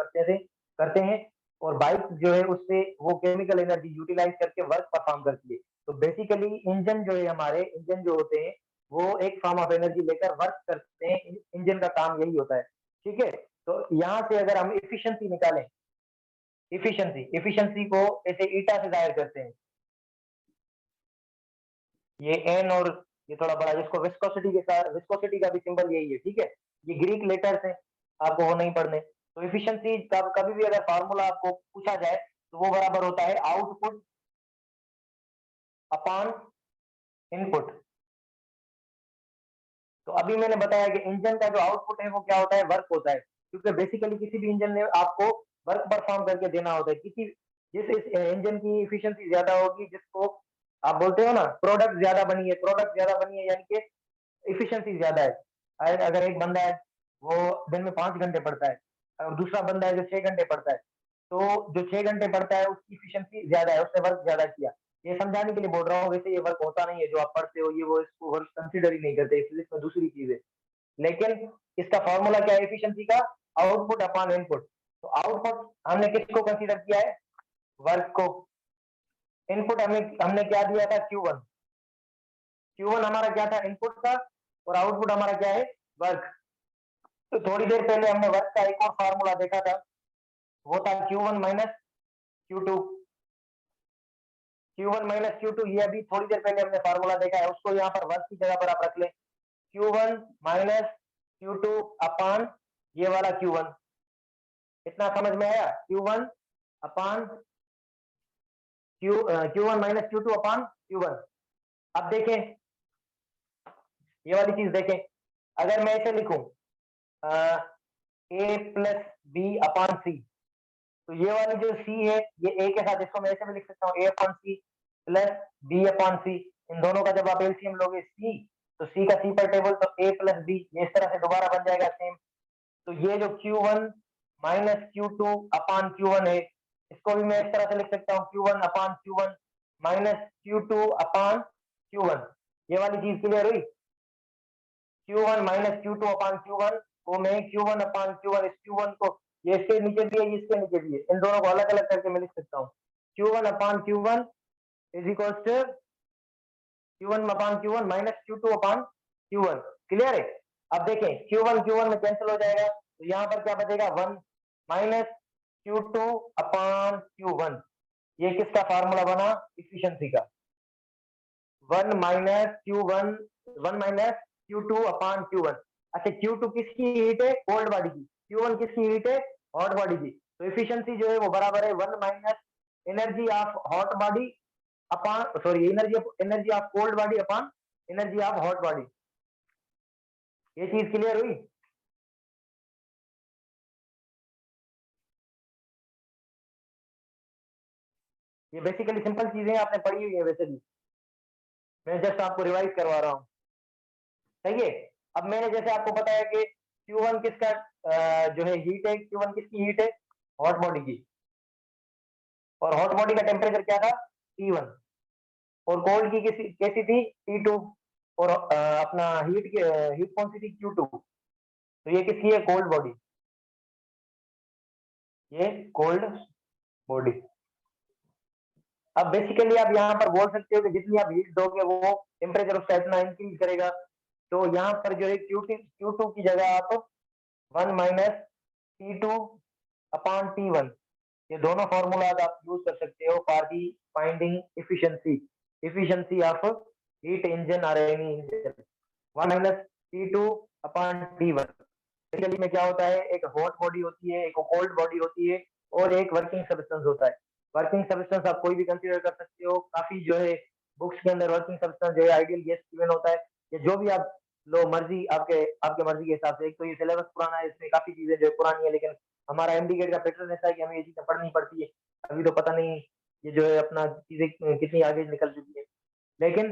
करते हैं और बाइक जो है उससे वो केमिकल एनर्जी यूटिलाइज करके वर्क परफॉर्म करती है। तो बेसिकली इंजन जो है, हमारे इंजन जो होते हैं वो एक फॉर्म ऑफ एनर्जी लेकर वर्क करते हैं। इंजन का काम यही होता है, ठीक है। तो यहाँ से अगर हम इफिशियंसी निकालें, इफिशियंसी को ऐसे ईटा से जाहिर करते हैं, ये एन और ये थोड़ा बड़ा, जिसको विस्कोसिटी के साथ, विस्कोसिटी का भी सिंबल यही है, ठीक है। ये ग्रीक लेटर्स है, आपको वो नहीं पढ़ने। तो इफिशियंसी का कभी भी अगर फार्मूला आपको पूछा जाए तो वो बराबर होता है आउटपुट अपॉन इनपुट। तो अभी मैंने बताया कि इंजन का जो आउटपुट है वो क्या होता है, वर्क होता है, क्योंकि बेसिकली किसी भी इंजन ने आपको वर्क परफॉर्म करके देना होता है। किसी जिस इंजन की इफिशियंसी ज्यादा होगी, जिसको आप बोलते हो ना प्रोडक्ट ज्यादा बनी है, प्रोडक्ट ज्यादा बनी है यानी कि इफिशियंसी ज्यादा है। अगर एक बंदा है वो दिन में 5 घंटे पढ़ता है और दूसरा बंदा है जो 6 घंटे पढ़ता है, तो जो 6 घंटे पढ़ता है उसकी इफिशियंसी ज्यादा है, उसने वर्क ज्यादा किया। ये समझाने के लिए बोल रहा हूँ, वैसे ये वर्क होता नहीं है जो आप पढ़ते हो, ये वो इसको वर्क कंसिडर ही नहीं करते, फिजिक्स में दूसरी चीज है। लेकिन इसका फॉर्मूला क्या है इफिशियंसी का, आउटपुट अपॉन इनपुट। तो आउटपुट हमने किसको कंसीडर किया है, वर्क को। इनपुट हमने हमने क्या दिया था, Q1। Q1 हमारा क्या था, इनपुट था, और आउटपुट हमारा क्या है, वर्क। तो थोड़ी देर पहले हमने वर्क का एक और फार्मूला देखा था, वो था Q1 minus Q2। Q1 minus Q2 ये अभी थोड़ी देर पहले हमने फार्मूला देखा है, उसको यहाँ पर वर्क की जगह पर आप रख लें, Q1 माइनस Q2 अपान ये वाला Q1। इतना समझ में आया, Q1 upon Q1 minus Q2 upon Q1। अब देखें, ये वाली चीज देखें, अगर मैं इसे लिखूं ए प्लस बी अपान सी, तो ये वाली जो सी है ये ए के साथ, इसको मैं ऐसे भी लिख सकता हूँ, A upon C plus B upon C. इन दोनों का जब आप एलसीएम लोगे सी, तो सी का सी पर टेबल, तो ए प्लस बी, ये इस तरह से दोबारा बन जाएगा सेम। तो ये जो Q1 minus Q2 upon Q1 है, इसको भी मैं इस तरह से लिख सकता हूँ, Q1 upon Q1 minus Q2 upon Q1। ये वाली चीज क्लियर हुई, Q1 minus Q2 upon Q1 को मैं Q1 अपान Q1, इस Q1 को ये इसके नीचे भी है, इसके नीचे भी है, इन दोनों को अलग अलग करके मैं लिख सकता हूँ। Q1 upon Q1 is equal to Q1 upon Q1 minus Q2 upon Q1। Clear है? अब देखें Q1 Q1 में कैंसिल हो जाएगा, तो यहाँ पर क्या बचेगा, 1 माइनस Q2 अपान Q1। ये किसका फार्मूला बना, इफिशियंसी का। 1 minus Q1, 1 minus Q2 upon Q1। अच्छा, Q2 किसकी हीट है, कोल्ड बॉडी की, Q1 किसकी हीट है, हॉट बॉडी की। तो इफिशियंसी जो है वो बराबर है 1 minus energy of hot body upon, sorry, energy of cold body upon energy of hot body. ये चीज क्लियर हुई? ये बेसिकली सिंपल चीजें आपने पढ़ी हुई है वैसे भी, मैं जस्ट आपको रिवाइज करवा रहा हूँ, सही है। अब मैंने जैसे आपको बताया कि Q1 किसका जो है हीट है, Q1 किसकी हीट है, हॉट बॉडी की, और हॉट बॉडी का टेम्परेचर क्या था, T1, और कोल्ड की कैसी थी, T2। और अपना हीट कौन सी थी, Q2। तो ये किसकी है, कोल्ड बॉडी, ये कोल्ड बॉडी। अब बेसिकली आप यहाँ पर बोल सकते हो कि जितनी आप हीट दोगे वो टेम्परेचर उसका इतना इंक्रीज करेगा। तो यहाँ पर जो है Q2 की जगह आप 1 माइनस T2 अपॉन T1, ये दोनों फॉर्मूलाज आप यूज कर सकते हो for the finding efficiency of heat engine और any engine. 1 minus T2 upon T1। Basically में क्या होता है, एक हॉट बॉडी होती है, एक कोल्ड बॉडी होती है, और एक वर्किंग सब्सटेंस होता है। वर्किंग सब्सटेंस आप कोई भी कंसीडर कर सकते हो, काफी जो है बुक्स के अंदर वर्किंग सब्सटेंस जो है आइडियल गैस गिवन होता है, या जो भी आप लो मर्जी, आपके आपके मर्जी के हिसाब से। एक तो ये सिलेबस पुराना है, इसमें काफी चीजें जो है पुरानी है, लेकिन हमारा एमडी का पैटर्न ऐसा है कि हमें ये चीजें पढ़नी पड़ती है। अभी तो पता नहीं ये जो है अपना चीजें कितनी आगे निकल चुकी है। लेकिन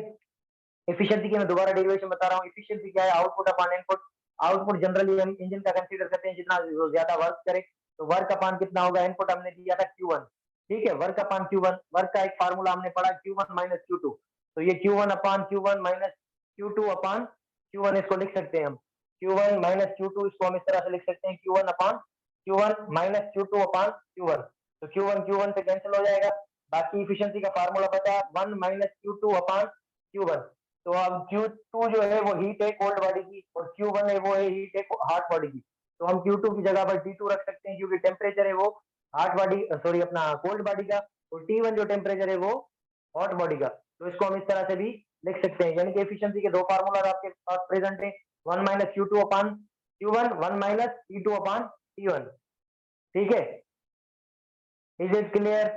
एफिशिएंसी की मैं दोबारा डेरिवेशन बता रहा हूँ। एफिशिएंसी क्या है, output upon input. Output generally हम इंजन का कंसीडर करते हैं, जितना ज्यादा वर्क करे तो वर्क अपॉन कितना होगा, इनपुट हमने दिया था Q1, ठीक है, वर्क अपॉन Q1, वर्क का एक फार्मूला हमने पढ़ा Q1 माइनस Q2। तो ये Q1 upon Q1 minus Q2 upon Q1 इसको लिख सकते हैं हम। Q1 माइनस Q2 इसको हम इस तरह से लिख सकते हैं, Q1 upon Q1 minus Q2 upon Q1। तो Q1 से कैंसिल हो जाएगा, बाकी इफिशियंसी का फार्मूला बचा 1 माइनस Q2 अपॉन Q1। तो अब Q2 जो है वो हीट है कोल्ड बॉडी की, और Q1 है वो है हीट है हॉट बॉडी की। तो हम Q2 की जगह पर T2 रख सकते हैं, क्योंकि टेम्परेचर है वो हॉट बॉडी, सॉरी अपना कोल्ड बॉडी का, और T1 जो टेम्परेचर है वो हॉट बॉडी का। तो इसको हम इस तरह से भी लिख सकते हैं, यानी कि एफिशिएंसी के दो फार्मूला आपके पास प्रेजेंट है, 1 minus Q2 upon Q1, 1 minus T2 upon T1। ठीक है, is it clear?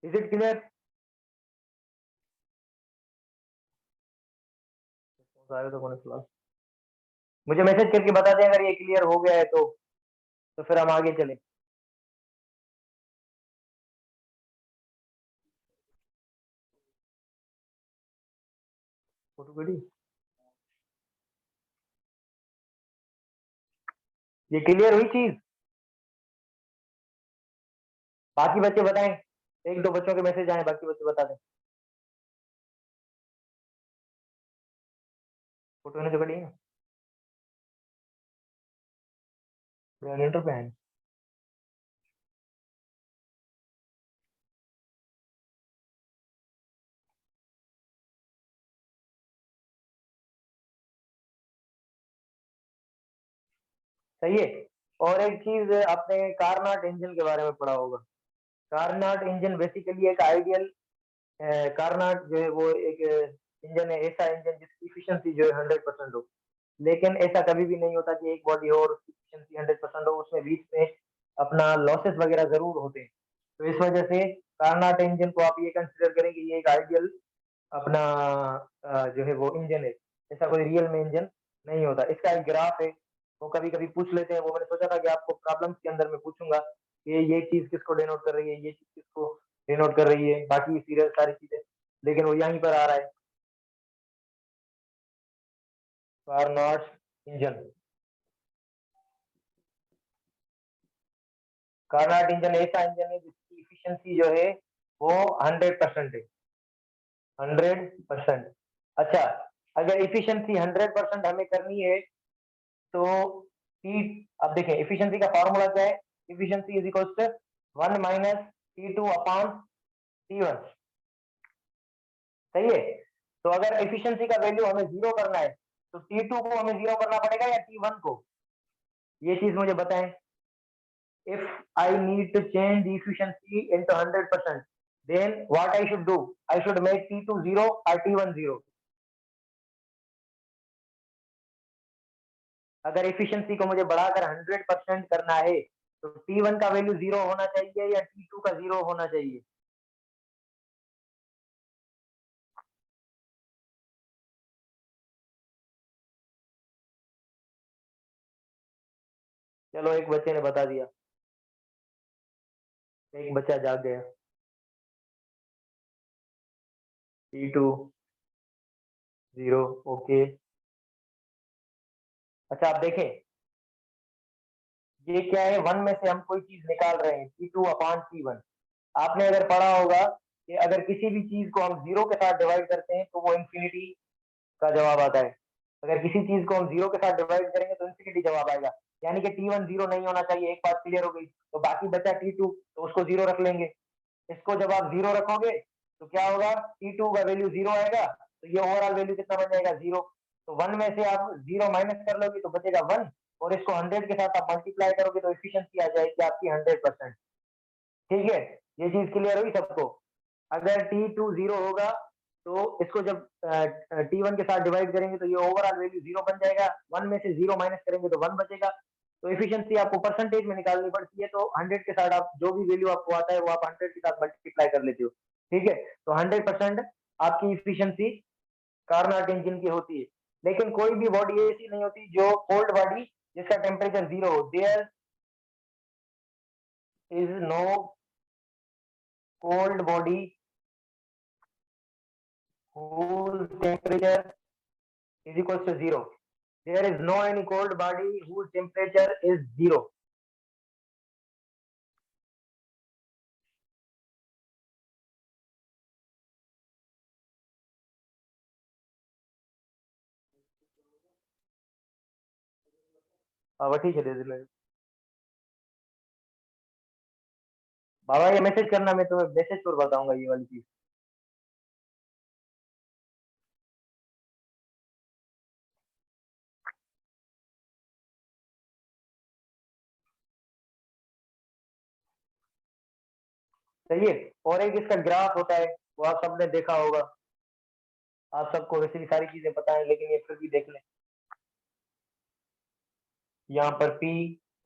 Is it clear? मुझे मैसेज करके बता दें अगर ये क्लियर हो गया है, तो फिर हम आगे चलें। फोटो बड़ी, ये क्लियर हुई चीज? बाकी बच्चे बताएं, एक दो बच्चों के मैसेज आए, बाकी बच्चे बता दें। फोटो ने तो कड़ी है, जनरेटर पे है। सही है। और एक चीज आपने कारनाट इंजन के बारे में पढ़ा होगा। कारनाट इंजन बेसिकली एक आइडियल, कारनाट जो है वो एक इंजन है, ऐसा इंजन जिसकी इफिशियंसी जो है 100% हो। लेकिन ऐसा कभी भी नहीं होता कि एक बॉडी हो और उसकी इफिशियंसी 100% हो, उसमें बीच में अपना लॉसेस वगैरह जरूर होते हैं। तो इस वजह से कारनाट इंजन को आप ये कंसिडर करें कि ये एक आइडियल अपना जो है वो इंजन है। ऐसा कोई रियल में इंजन नहीं होता। इसका एक ग्राफ है, वो कभी कभी पूछ लेते हैं, वो मैंने सोचा था कि आपको प्रॉब्लम्स के अंदर मैं पूछूंगा कि ये चीज किसको डिनोट कर रही है, ये चीज किसको डिनोट कर रही है, बाकी सीरियल सारी चीजें, लेकिन वो यहीं पर आ रहा है, कारनाट इंजन। कारनाट इंजन ऐसा इंजन है जिसकी इफिशियंसी जो है वो 100% है, 100%। अच्छा, अगर इफिशियंसी 100% हमें करनी है तो टी, अब देखें इफिशियंसी का फॉर्मूला क्या है, efficiency is equal to 1 minus T2 upon T1। सही है। तो अगर एफिशिएंसी का वैल्यू हमें जीरो करना है तो T2 को हमें जीरो करना पड़ेगा या T1 को, ये चीज मुझे बताएं। If I need to change the efficiency into 100%, then what I should do, I should make T2 zero or T1 zero। अगर एफिशिएंसी को मुझे बढ़ाकर 100% करना है तो T1 का वैल्यू जीरो होना चाहिए या T2 का जीरो होना चाहिए? चलो एक बच्चे ने बता दिया, एक बच्चा जाग गया। T2 zero, okay. अच्छा आप देखें, ये क्या है, 1 में से हम कोई चीज निकाल रहे हैं, T2 अपॉन T1। आपने अगर पढ़ा होगा कि अगर किसी भी चीज को हम जीरो के साथ डिवाइड करते हैं तो वो इंफिनिटी का जवाब आता है। अगर किसी चीज को हम जीरो के साथ डिवाइड करेंगे तो इंफिनिटी जवाब आएगा। यानी कि T1 जीरो नहीं होना चाहिए, एक बात क्लियर हो गई। तो बाकी बचा T2, तो उसको जीरो रख लेंगे। इसको जब आप जीरो रखोगे तो क्या होगा, T2 का वैल्यू जीरो आएगा, तो ये ओवरऑल वैल्यू कितना बन जाएगा, जीरो। तो 1 में से आप जीरो माइनस कर लोगे तो बचेगा 1, और इसको 100 के साथ आप मल्टीप्लाई करोगे तो एफिशिएंसी आ जाएगी आपकी 100%। ठीक है, ये चीज क्लियर हुई सबको। अगर T2 जीरो होगा तो इसको जब T1 के साथ डिवाइड करेंगे तो ये ओवरऑल वैल्यू जीरो बन जाएगा, 1 में से जीरो माइनस करेंगे तो 1 बचेगा। तो एफिशिएंसी आपको परसेंटेज में निकालनी पड़ती है, तो 100 के साथ आप जो भी वैल्यू आपको आता है वो आप 100 के साथ मल्टीप्लाई कर लेते हो। ठीक है, तो 100% आपकी एफिशिएंसी कार्नोट इंजन की होती है। लेकिन कोई भी बॉडी ऐसी नहीं होती जो कोल्ड बॉडी जिसका टेम्परेचर जीरो हो। There is no cold body whose temperature is equals to zero. There is no any cold body whose temperature is zero. ठीक है, बाबा ये मैसेज करना, मैं तुम्हें मैसेज पर बताऊंगा ये वाली चीज। सही है। और एक इसका ग्राफ होता है, वो आप सबने देखा होगा। आप सबको वैसे भी सारी चीजें पता है, लेकिन ये फिर भी देख लें। यहाँ पर P,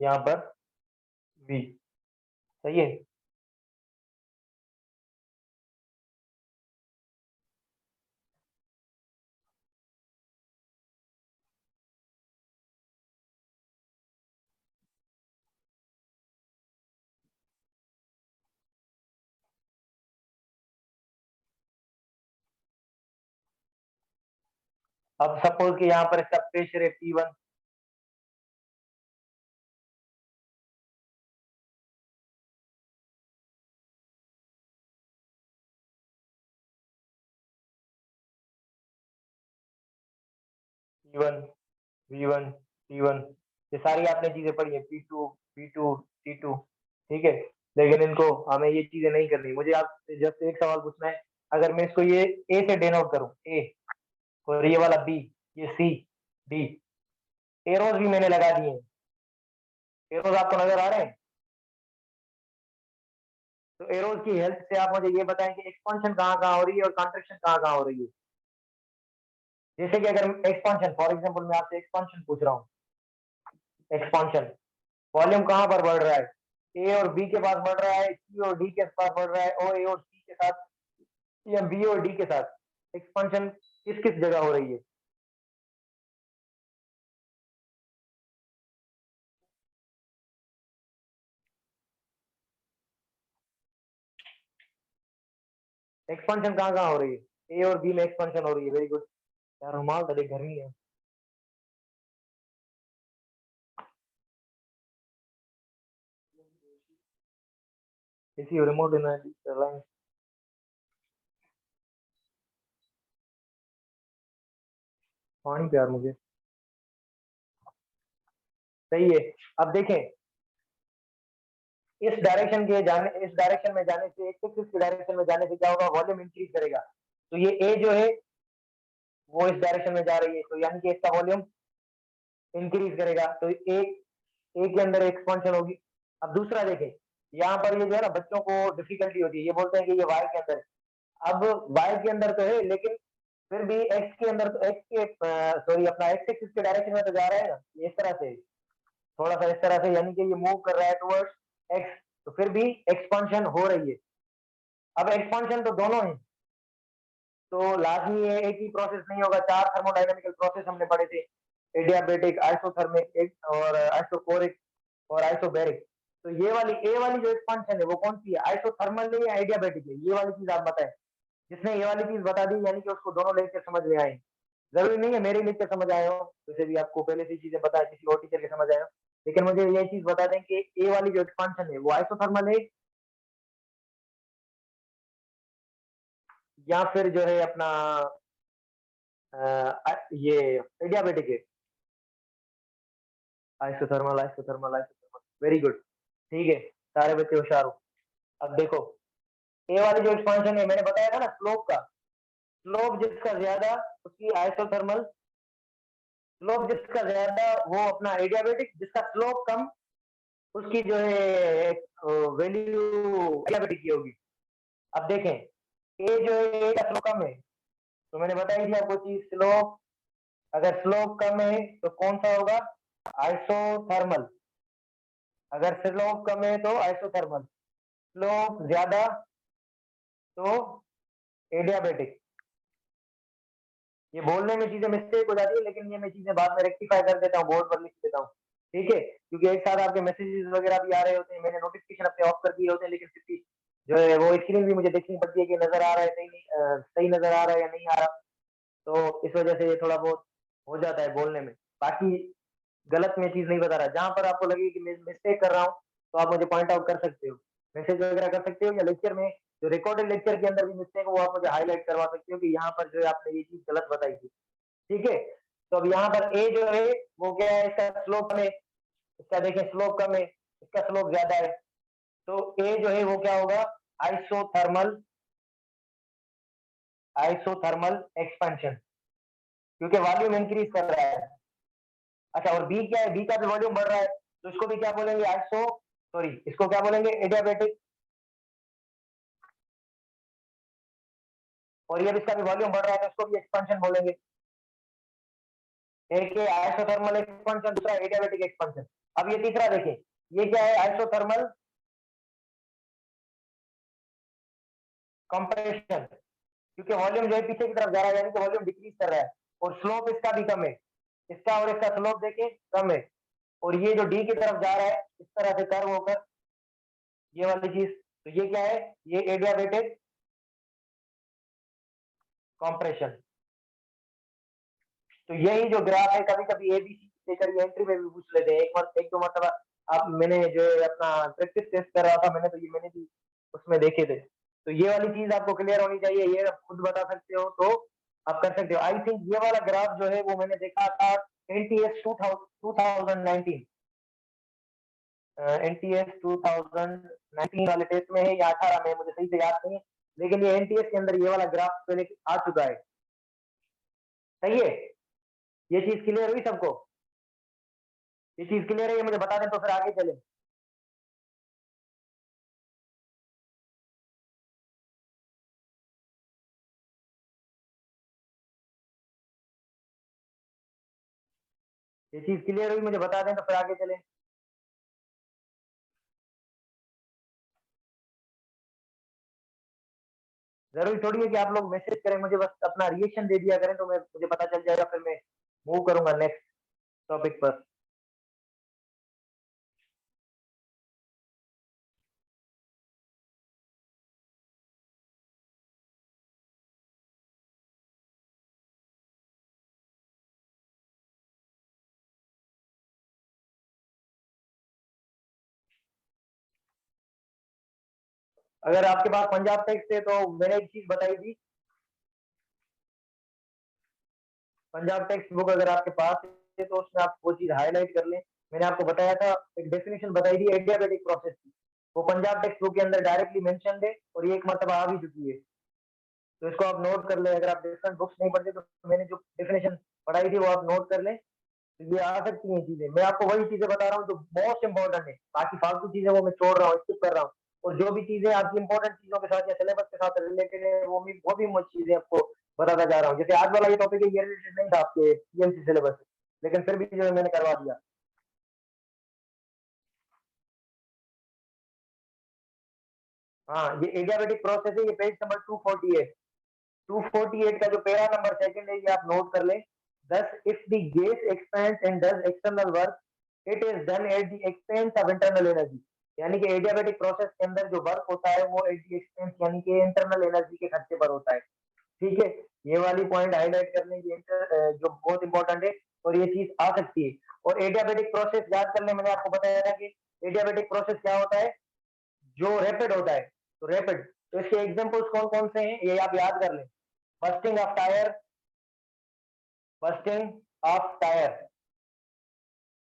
यहाँ पर V। सही है। अब सपोज कि यहाँ पर इसका प्रेशर है P1, P1, V1, T1, ये सारी आपने चीजें पढ़ी है, P2, V2, T2। ठीक है, लेकिन इनको हमें ये चीजें नहीं करनी। मुझे आपसे जस्ट एक सवाल पूछना है, अगर मैं इसको ये ए से डिनोट करूं, ए, और ये वाला बी, ये सी, डी, एरोज भी मैंने लगा दिए हैं। एरोज आपको नजर आ रहे हैं? तो एरोज की हेल्प से आप मुझे ये बताएं कि एक्सपांशन कहाँ कहाँ हो रही है और कॉन्ट्रेक्शन कहाँ कहाँ हो रही है। जैसे कि अगर एक्सपांशन, फॉर एग्जाम्पल मैं आपसे एक्सपांशन पूछ रहा हूँ, एक्सपांशन वॉल्यूम कहाँ पर बढ़ रहा है, ए और बी के पास बढ़ रहा है, सी और डी के पास बढ़ रहा है, ओ ए और सी के साथ, या बी और डी के साथ। एक्सपांशन किस किस जगह हो रही है? एक्सपांशन कहाँ कहाँ हो रही है? ए और बी में एक्सपांशन हो रही है। वेरी गुड यार, रुमाल तो देख गर्मी है। इसी रिमोट है ना चल रहा है। पानी प्यार मुझे। सही है। अब देखें, इस डायरेक्शन में जाने से, एक्स एक्सिस की डायरेक्शन में जाने से क्या होगा, वॉल्यूम इंक्रीज करेगा। तो ये ए जो है वो इस डायरेक्शन में जा रही है, तो यानी कि इसका वॉल्यूम इंक्रीज करेगा, तो ए के अंदर एक्सपांशन होगी। अब दूसरा देखें, यहाँ पर ये जो है ना, बच्चों को डिफिकल्टी होती है, ये बोलते हैं कि ये वाई के अंदर है। अब वाई के अंदर तो है, लेकिन फिर भी एक्स के अंदर, तो एक्स के सॉरी अपना एक्स एक्सिस के डायरेक्शन में तो जा रहा है ना, ये इस तरह से, थोड़ा सा इस तरह से, यानी कि ये मूव कर रहा है टुवर्ड्स एक्स, तो फिर भी एक्सपांशन हो रही है। अब एक्सपांशन तो दोनों है, तो लाजमी है एक ही प्रोसेस नहीं होगा। चार थर्मोडायनेमिकल प्रोसेस हमने पढ़े थे, एडियाबेटिक, आइसोथर्मिक और आइसोकोरिक और आइसोबैरिक। तो ये वाली ए वाली जो एक्सपांशन है वो कौन सी है, आइसोथर्मल है या एडियाबेटिक है? ये वाली चीज आप बताएं। जिसने ये वाली चीज बता दी यानी कि उसको दोनों लेक्चर समझ में आए। जरूरी नहीं है मेरे लेक्चर समझ आए हो, वैसे भी आपको पहले से चीजें पता है, किसी और टीचर के समझ आए हो। लेकिन मुझे ये चीज बता दें कि ए वाली जो एक्सपांशन है वो आइसोथर्मल है या फिर जो है अपना ये एडियाबेटिक है। Isothermal isothermal isothermal, very good, ठीक है, सारे बच्चे होशियार हो। अब देखो ए वाली जो एक्सपांशन है मैंने बताया था ना स्लोप का, स्लोप जिसका ज्यादा उसकी आइसोथर्मल, स्लोप जिसका ज्यादा वो अपना एडियाबेटिक, जिसका स्लोप कम उसकी जो है वैल्यू एडियाबेटिक की होगी। अब देखें ए जो है ए का स्लोप कम है, तो मैंने बताई थी आपको चीज स्लोप, अगर स्लोप कम है तो कौन सा होगा, आइसोथर्मल। अगर स्लोप कम है तो आइसोथर्मल, स्लोप ज्यादा तो एडियाबेटिक। ये बोलने में चीजें मिस्टेक हो जाती है, लेकिन ये मैं चीजें बाद में रेक्टिफाई कर देता हूँ, बोर्ड पर लिख देता हूँ, ठीक है, क्योंकि एक साथ आपके मैसेजेस वगैरह भी आ रहे होते हैं, मैंने नोटिफिकेशन अपने ऑफ कर दिए होते हैं, लेकिन फिर भी जो है वो स्क्रीन भी मुझे देखनी पड़ती है कि नजर आ रहा है सही, नहीं सही नजर आ रहा है या नहीं आ रहा, तो इस वजह से ये थोड़ा बहुत हो जाता है बोलने में। बाकी गलत मैं चीज नहीं बता रहा, जहां पर आपको लगे कि मैं मिस्टेक कर रहा हूँ तो आप मुझे पॉइंट आउट कर सकते हो, मैसेज वगैरह कर सकते हो, या लेक्चर में जो रिकॉर्डेड लेक्चर के अंदर भी मिस्टेक हो वो आप मुझे हाईलाइट करवा सकते हो कि यहाँ पर जो है आपने ये चीज गलत बताई थी, ठीक है। तो अब यहाँ पर ए जो है वो क्या है, इसका स्लोप कम है, इसका देखें स्लोप कम है, इसका स्लोप ज्यादा है, तो ए जो है वो क्या होगा, आइसोथर्मल, आइसोथर्मल एक्सपेंशन, क्योंकि वॉल्यूम इंक्रीज कर रहा है। अच्छा, और बी क्या है, बी का भी वॉल्यूम बढ़ रहा है, तो इसको भी क्या बोलेंगे, आइसो सॉरी इसको क्या बोलेंगे, एडियाबेटिक, और ये भी इसका भी वॉल्यूम बढ़ रहा है तो इसको भी एक्सपेंशन बोलेंगे। एक है आइसोथर्मल एक्सपेंशन, दूसरा एडियाबेटिक एक्सपेंशन। अब ये तीसरा देखें, ये क्या है, आइसोथर्मल कंप्रेशन, क्योंकि वॉल्यूम जो है पीछे की तरफ जा रहा है, यानी कि वॉल्यूम डिक्रीज कर रहा है, और स्लोप इसका भी कम है, इसका और इसका स्लोप देखें कम है, और ये जो डी की तरफ जा रहा है इस तरह से कर्व होकर, ये वाली चीज, तो ये क्या है, ये एडियाबेटिक कंप्रेशन। तो यही जो ग्राफ है, कभी कभी एबीसी लेकर ये एंट्री में भी पूछ लेते हैं, एक दो मतलब आप, मैंने जो है अपना प्रैक्टिस टेस्ट कर रहा था मैंने, तो ये मैंने भी उसमें देखे थे, तो ये वाली चीज आपको क्लियर होनी चाहिए, ये आप खुद बता सकते हो तो आप कर सकते हो। आई थिंक ये वाला ग्राफ जो है वो मैंने देखा था एनटीएस 2019, एनटीएस 2019 वाले टेस्ट में है या 18 में, मुझे सही से याद नहीं है, लेकिन ये एनटीएस के अंदर ये वाला ग्राफ पहले आ चुका है, सही है, ये चीज क्लियर हुई सबको, ये चीज क्लियर है, ये मुझे बता दें तो फिर आगे चले। ये चीज क्लियर हुई, मुझे बता दें तो फिर आगे चले। जरूरी थोड़ी है कि आप लोग मैसेज करें मुझे, बस अपना रिएक्शन दे दिया करें तो मैं, मुझे पता चल जाएगा, फिर मैं मूव करूंगा नेक्स्ट टॉपिक पर। अगर आपके पास पंजाब टेक्स्ट है तो मैंने एक चीज बताई थी, पंजाब टेक्स्ट बुक अगर आपके पास है तो उसमें आप वो चीज हाईलाइट कर लें। मैंने आपको बताया था, एक डेफिनेशन बताई थी एडियाबेटिक प्रोसेस की, वो पंजाब टेक्स्ट बुक के अंदर डायरेक्टली मेंशन है और ये एक मरतबा आ भी चुकी है, तो इसको आप नोट कर लें। अगर आप डिफरेंट बुक्स नहीं पढ़ते तो मैंने जो डेफिनेशन पढ़ाई थी वो आप नोट कर लें, तो ये आ सकती हैं चीजें। मैं आपको वही चीजें बता रहा हूँ जो मोस्ट इंपॉर्टेंट है, बाकी फालतू चीजें वो मैं छोड़ रहा हूँ, स्किप कर रहा हूँ, और जो भी चीजें आपकी इंपॉर्टेंट चीजों के साथ या सिलेबस के साथ रिलेटेड है वो भी मैं चीजें आपको बताता जा रहा हूँ। जैसे आज वाला ये टॉपिक है, ये रिलेटेड नहीं था आपके पीएमसी सिलेबस से, लेकिन फिर भी जो है मैंने करवा दिया। हाँ, ये एडियाबेटिक प्रोसेस है, ये पेज नंबर 248, 248 का जो पैरा नंबर सेकंड है ये आप नोट कर लें। Thus, if the gas expands and does external work, it is done at the expense of internal energy। यानी कि एडियाबेटिक प्रोसेस के अंदर जो वर्क होता है वो एट दी एक्सपेंस यानी कि इंटरनल एनर्जी के खर्चे पर होता है, ठीक है। ये वाली पॉइंट हाईलाइट करने की जो बहुत इंपॉर्टेंट है, और ये चीज आ सकती है। और एडियाबेटिक प्रोसेस याद कर ले, मैंने आपको बताया था कि एडियाबेटिक प्रोसेस क्या होता है, जो रैपिड होता है। तो रैपिड, तो इसके एग्जांपल्स कौन कौन से हैं ये आप याद कर लें। Bursting of tyre, bursting of tyre,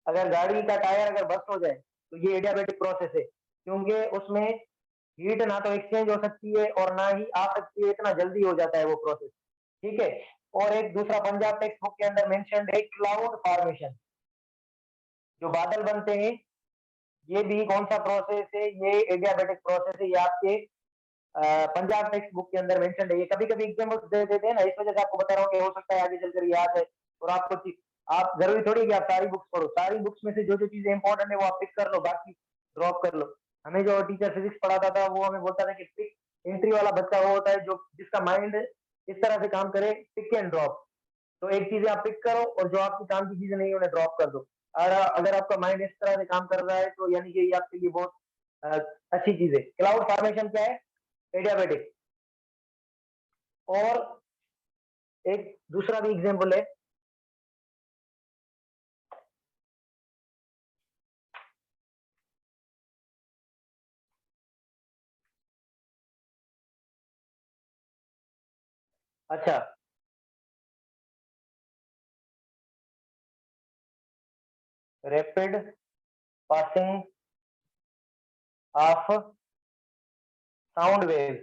अगर गाड़ी का टायर अगर बस्ट हो जाए तो ये एडियाबेटिक प्रोसेस है, क्योंकि उसमें हीट ना तो एक्सचेंज हो सकती है और ना ही आ सकती है, इतना जल्दी हो जाता है वो प्रोसेस। ठीक है। और एक दूसरा पंजाब टेक्स्ट बुक के अंदर मेंशन्ड है क्लाउड फॉर्मेशन, जो बादल बनते हैं, ये भी कौन सा प्रोसेस है, ये एडियाबेटिक प्रोसेस है। ये आपके पंजाब टेक्स्ट बुक के अंदर मेंशन है। ये कभी कभी एग्जांपल्स दे देते हैं ना, इस वजह से आपको बता रहा हूँ कि हो सकता है आगे चलकर याद है। और आपको आप जरूरी थोड़ी कि आप सारी बुक्स पढ़ो, सारी बुक्स में से जो जो चीजें इंपॉर्टेंट है वो आप पिक कर लो, बाकी ड्रॉप कर लो। हमें जो टीचर फिजिक्स पढ़ाता था वो हमें बोलता था कि पिक एंट्री वाला बच्चा वो होता है जो जिसका माइंड इस तरह से काम करे, पिक एंड ड्रॉप। तो एक चीजें आप पिक करो और जो आपकी काम की चीजें नहीं उन्हें ड्रॉप कर दो। और अगर आपका माइंड इस तरह से काम कर रहा है तो यानी कि ये आपके लिए बहुत अच्छी चीज है। क्लाउड फॉर्मेशन क्या है, एडियाबेटिक। और एक दूसरा भी एग्जांपल है, अच्छा rapid passing of sound wave,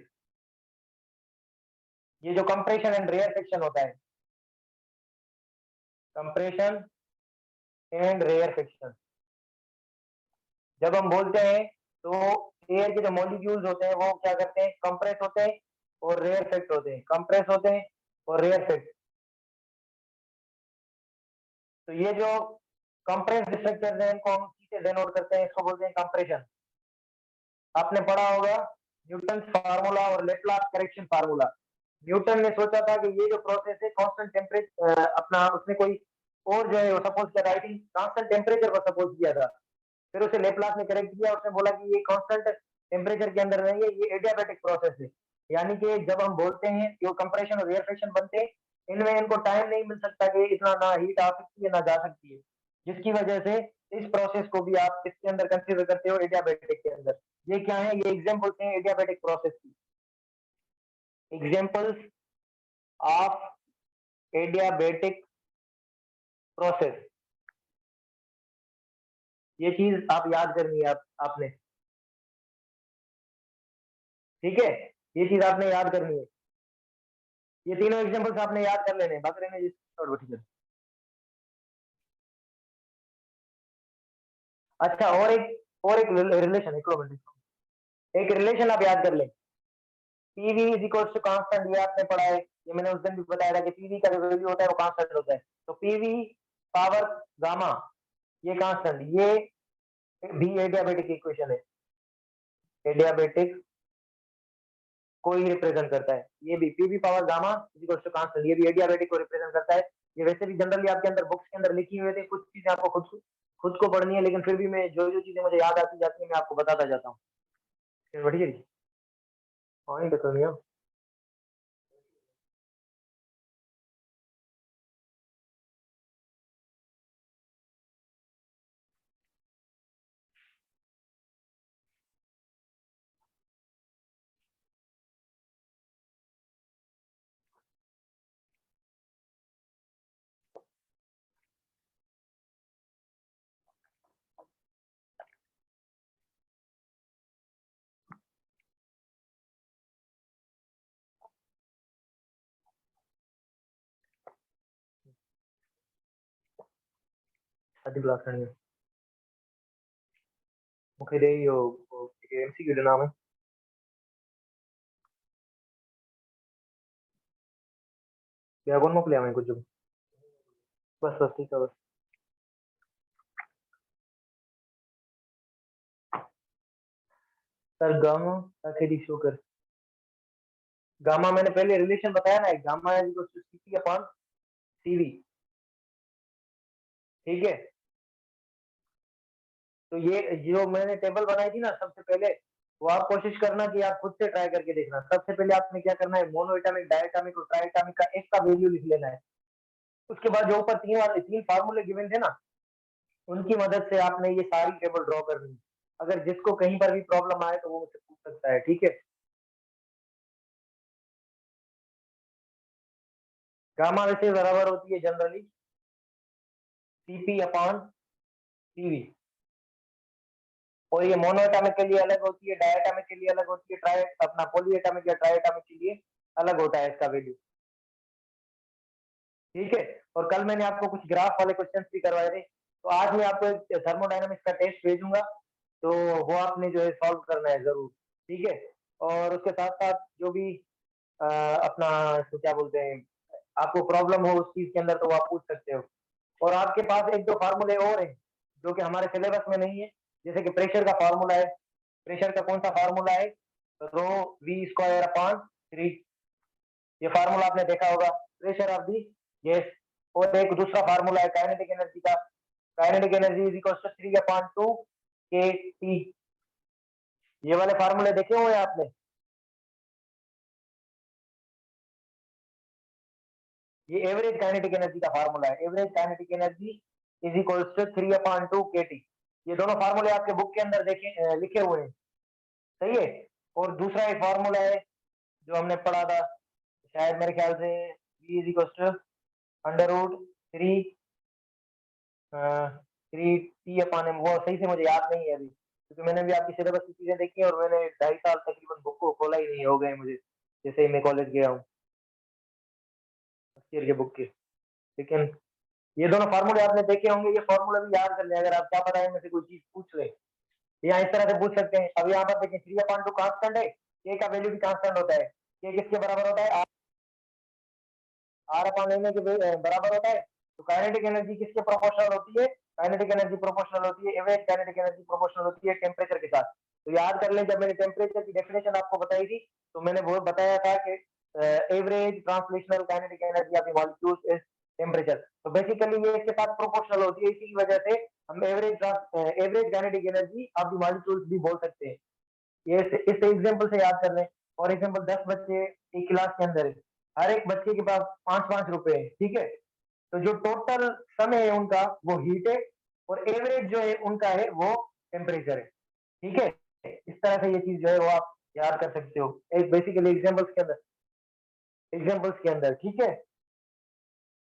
ये जो कंप्रेशन एंड रेयरफिक्शन होता है, कंप्रेशन एंड रेयरफिक्शन, जब हम बोलते हैं तो एयर के जो मॉलिक्यूल्स होते हैं वो क्या करते हैं, कंप्रेस होते हैं और रेयरफिक्ट होते हैं, कंप्रेस होते हैं और रेयरफिक्ट। तो ये जो कंप्रेस स्ट्रक्चर है इनको हम किससे डिनोट करते हैं, इसको बोलते हैं कंप्रेशन। आपने पढ़ा होगा न्यूटन फार्मूला और लेप्लास करेक्शन फार्मूला। न्यूटन ने सोचा था कि ये जो प्रोसेस है कांस्टेंट टेम्परेचर, अपना उसने कोई और जो है वो सपोज किया, राइटिंग कांस्टेंट टेम्परेचर को सपोज किया था। फिर उसे लेप्लास ने करेक्ट किया, उसने बोला कि ये कांस्टेंट टेम्परेचर के अंदर नहीं है, ये एडियाबेटिक प्रोसेस है। यानी कि जब हम बोलते हैं कि वो कंप्रेशन और रेयरफिक्शन बनते हैं, इनमें इनको टाइम नहीं मिल सकता कि इतना ना हीट आ सकती है ना जा सकती है, जिसकी वजह से इस प्रोसेस को भी आप इसके अंदर कंसीडर करते हो एडियाबेटिक के अंदर। ये क्या है, ये एग्जांपल्स हैं एडियाबेटिक प्रोसेस की, एग्जांपल्स ऑफ एडियाबेटिक प्रोसेस। ये चीज आप याद करनी है आपने, ठीक है, ये चीज आपने याद करनी है। ये तीनों एग्जांपल्स आपने याद कर लेने, बाकी रहने जिस और ठीक है। अच्छा और एक रिलेशन, एक रिलेशन आप याद कर लें, PV is equal to constant, ये आपने पढ़ा है, ये मैंने उस दिन भी बताया था कि पीवी का जो वैल्यू होता है वो कांस्टेंट होता है। तो पीवी पावर गामा, ये कांस्टेंट, ये भी एडियाबेटिक इक्वेशन है, एडियाबेटिक को ही रिप्रेजेंट करता है। ये भी PV power gamma is equal to constant, ये भी एडियाबेटिक को रिप्रेजेंट करता है। ये वैसे भी जनरली आपके अंदर बुक्स के अंदर लिखी हुई थी, कुछ चीजें आपको खुद को पढ़नी है, लेकिन फिर भी मैं जो जो चीजें मुझे याद आती जाती है मैं आपको बताता जाता हूँ। बढ़िया जी, हाँ तो नहीं। आधी क्लास करनी है मुझे दे यो एमसीक्यू नाम है। क्या कौन मोकले हमें कुछ, बस बस ठीक है बस। सर गामा आखिरी शो कर, गामा मैंने पहले रिलेशन बताया ना, gamma is equal to CP upon CV, ठीक है। तो ये जो मैंने टेबल बनाई थी ना सबसे पहले, वो आप कोशिश करना कि आप खुद से ट्राई करके देखना। सबसे पहले आपने क्या करना है, मोनो एटॉमिक डायटॉमिक और ट्राइटॉमिक का एक का वैल्यू लिख लेना है। उसके बाद जो ऊपर तीन वाले तीन फार्मूले गिवन थे ना, उनकी मदद से आपने ये सारी टेबल ड्रॉ करनी है। अगर जिसको कहीं पर भी प्रॉब्लम आए तो वो मुझसे पूछ सकता है, ठीक है? गामा वैसे बराबर होती है जनरली Cp/Cv, और ये मोनोएटॉमिक के लिए अलग होती है, डायटॉमिक के लिए अलग होती है, ट्राई अपना पॉलीएटॉमिक या ट्राइएटॉमिक के लिए अलग होता है इसका वैल्यू, ठीक है? और कल मैंने आपको कुछ ग्राफ वाले क्वेश्चंस भी करवाए थे, तो आज मैं आपको एक थर्मोडायनामिक्स का टेस्ट भेजूंगा, तो वो आपने जो है सॉल्व करना है जरूर, ठीक है? और उसके साथ साथ जो भी अपना तो क्या बोलते हैं, आपको प्रॉब्लम हो उस चीज के अंदर तो आप पूछ सकते हो। और आपके पास एक दो फार्मूले और हैं जो कि हमारे सिलेबस में नहीं है, जैसे कि प्रेशर का फार्मूला है। प्रेशर का कौन सा फार्मूला है? रो वी स्क्वायर अपॉन 3, ये फार्मूला आपने देखा होगा, प्रेशर ऑफ दी गैस। और एक दूसरा फार्मूला है काइनेटिक एनर्जी का, kinetic energy is equal to 3/2 K T. ये वाले फार्मूले देखे हुए हैं आपने? ये एवरेज काइनेटिक एनर्जी का फार्मूला है, average kinetic energy is equal to 3/2 K T. ये दोनों फार्मूले आपके बुक के अंदर देखे लिखे हुए हैं, सही है? और दूसरा एक फार्मूला है जो हमने पढ़ा था, शायद मेरे ख्याल से v is equal to under root 3 टी/m, वो सही से मुझे याद नहीं है अभी, क्योंकि मैंने भी आपकी सिलेबस की चीजें देखी और मैंने 2.5 साल तकरीबन बुक को खोला ही नहीं हो गए मुझे, जैसे ही मैं कॉलेज गया हूँ फर्स्ट ईयर के बुक के। लेकिन ये दोनों फार्मूले आपने देखे होंगे, ये फार्मूला भी याद कर ले, अगर आप क्या पता है में से कोई चीज पूछ ले, या इस तरह से पूछ सकते हैं। अब यहाँ पर देखिए 3/2 कांस्टेंट है, के का वैल्यू भी कांस्टेंट होता है, के किसके बराबर होता है? R/m के बराबर होता है। तो काइनेटिक एनर्जी किसके प्रोपोर्शनल होती है? काइनेटिक एनर्जी प्रोपोर्शनल होती है, एवरेज काइनेटिक एनर्जी प्रोपोर्शनल होती है टेम्परेचर के साथ। तो याद कर लें, जब मैंने टेम्परेचर की डेफिनेशन आपको बताई थी, तो मैंने वो बताया था कि average translational kinetic energy of the molecules is temperature. तो बेसिकली ये इसके साथ प्रोपोर्शनल होती है, इसी की वजह से हम average kinetic energy of the molecules भी बोल सकते हैं। ये इस एग्जांपल से याद कर लें। फॉर एग्जांपल 10 बच्चे एक क्लास के अंदर है, हर एक बच्चे के पास 5-5 रुपए है, ठीक है? तो जो टोटल समय है उनका वो हीट है, और एवरेज जो है उनका है वो टेम्परेचर है, ठीक है? इस तरह से ये चीज जो है वो आप याद कर सकते हो एक बेसिकली एग्जांपल्स के अंदर, ठीक है?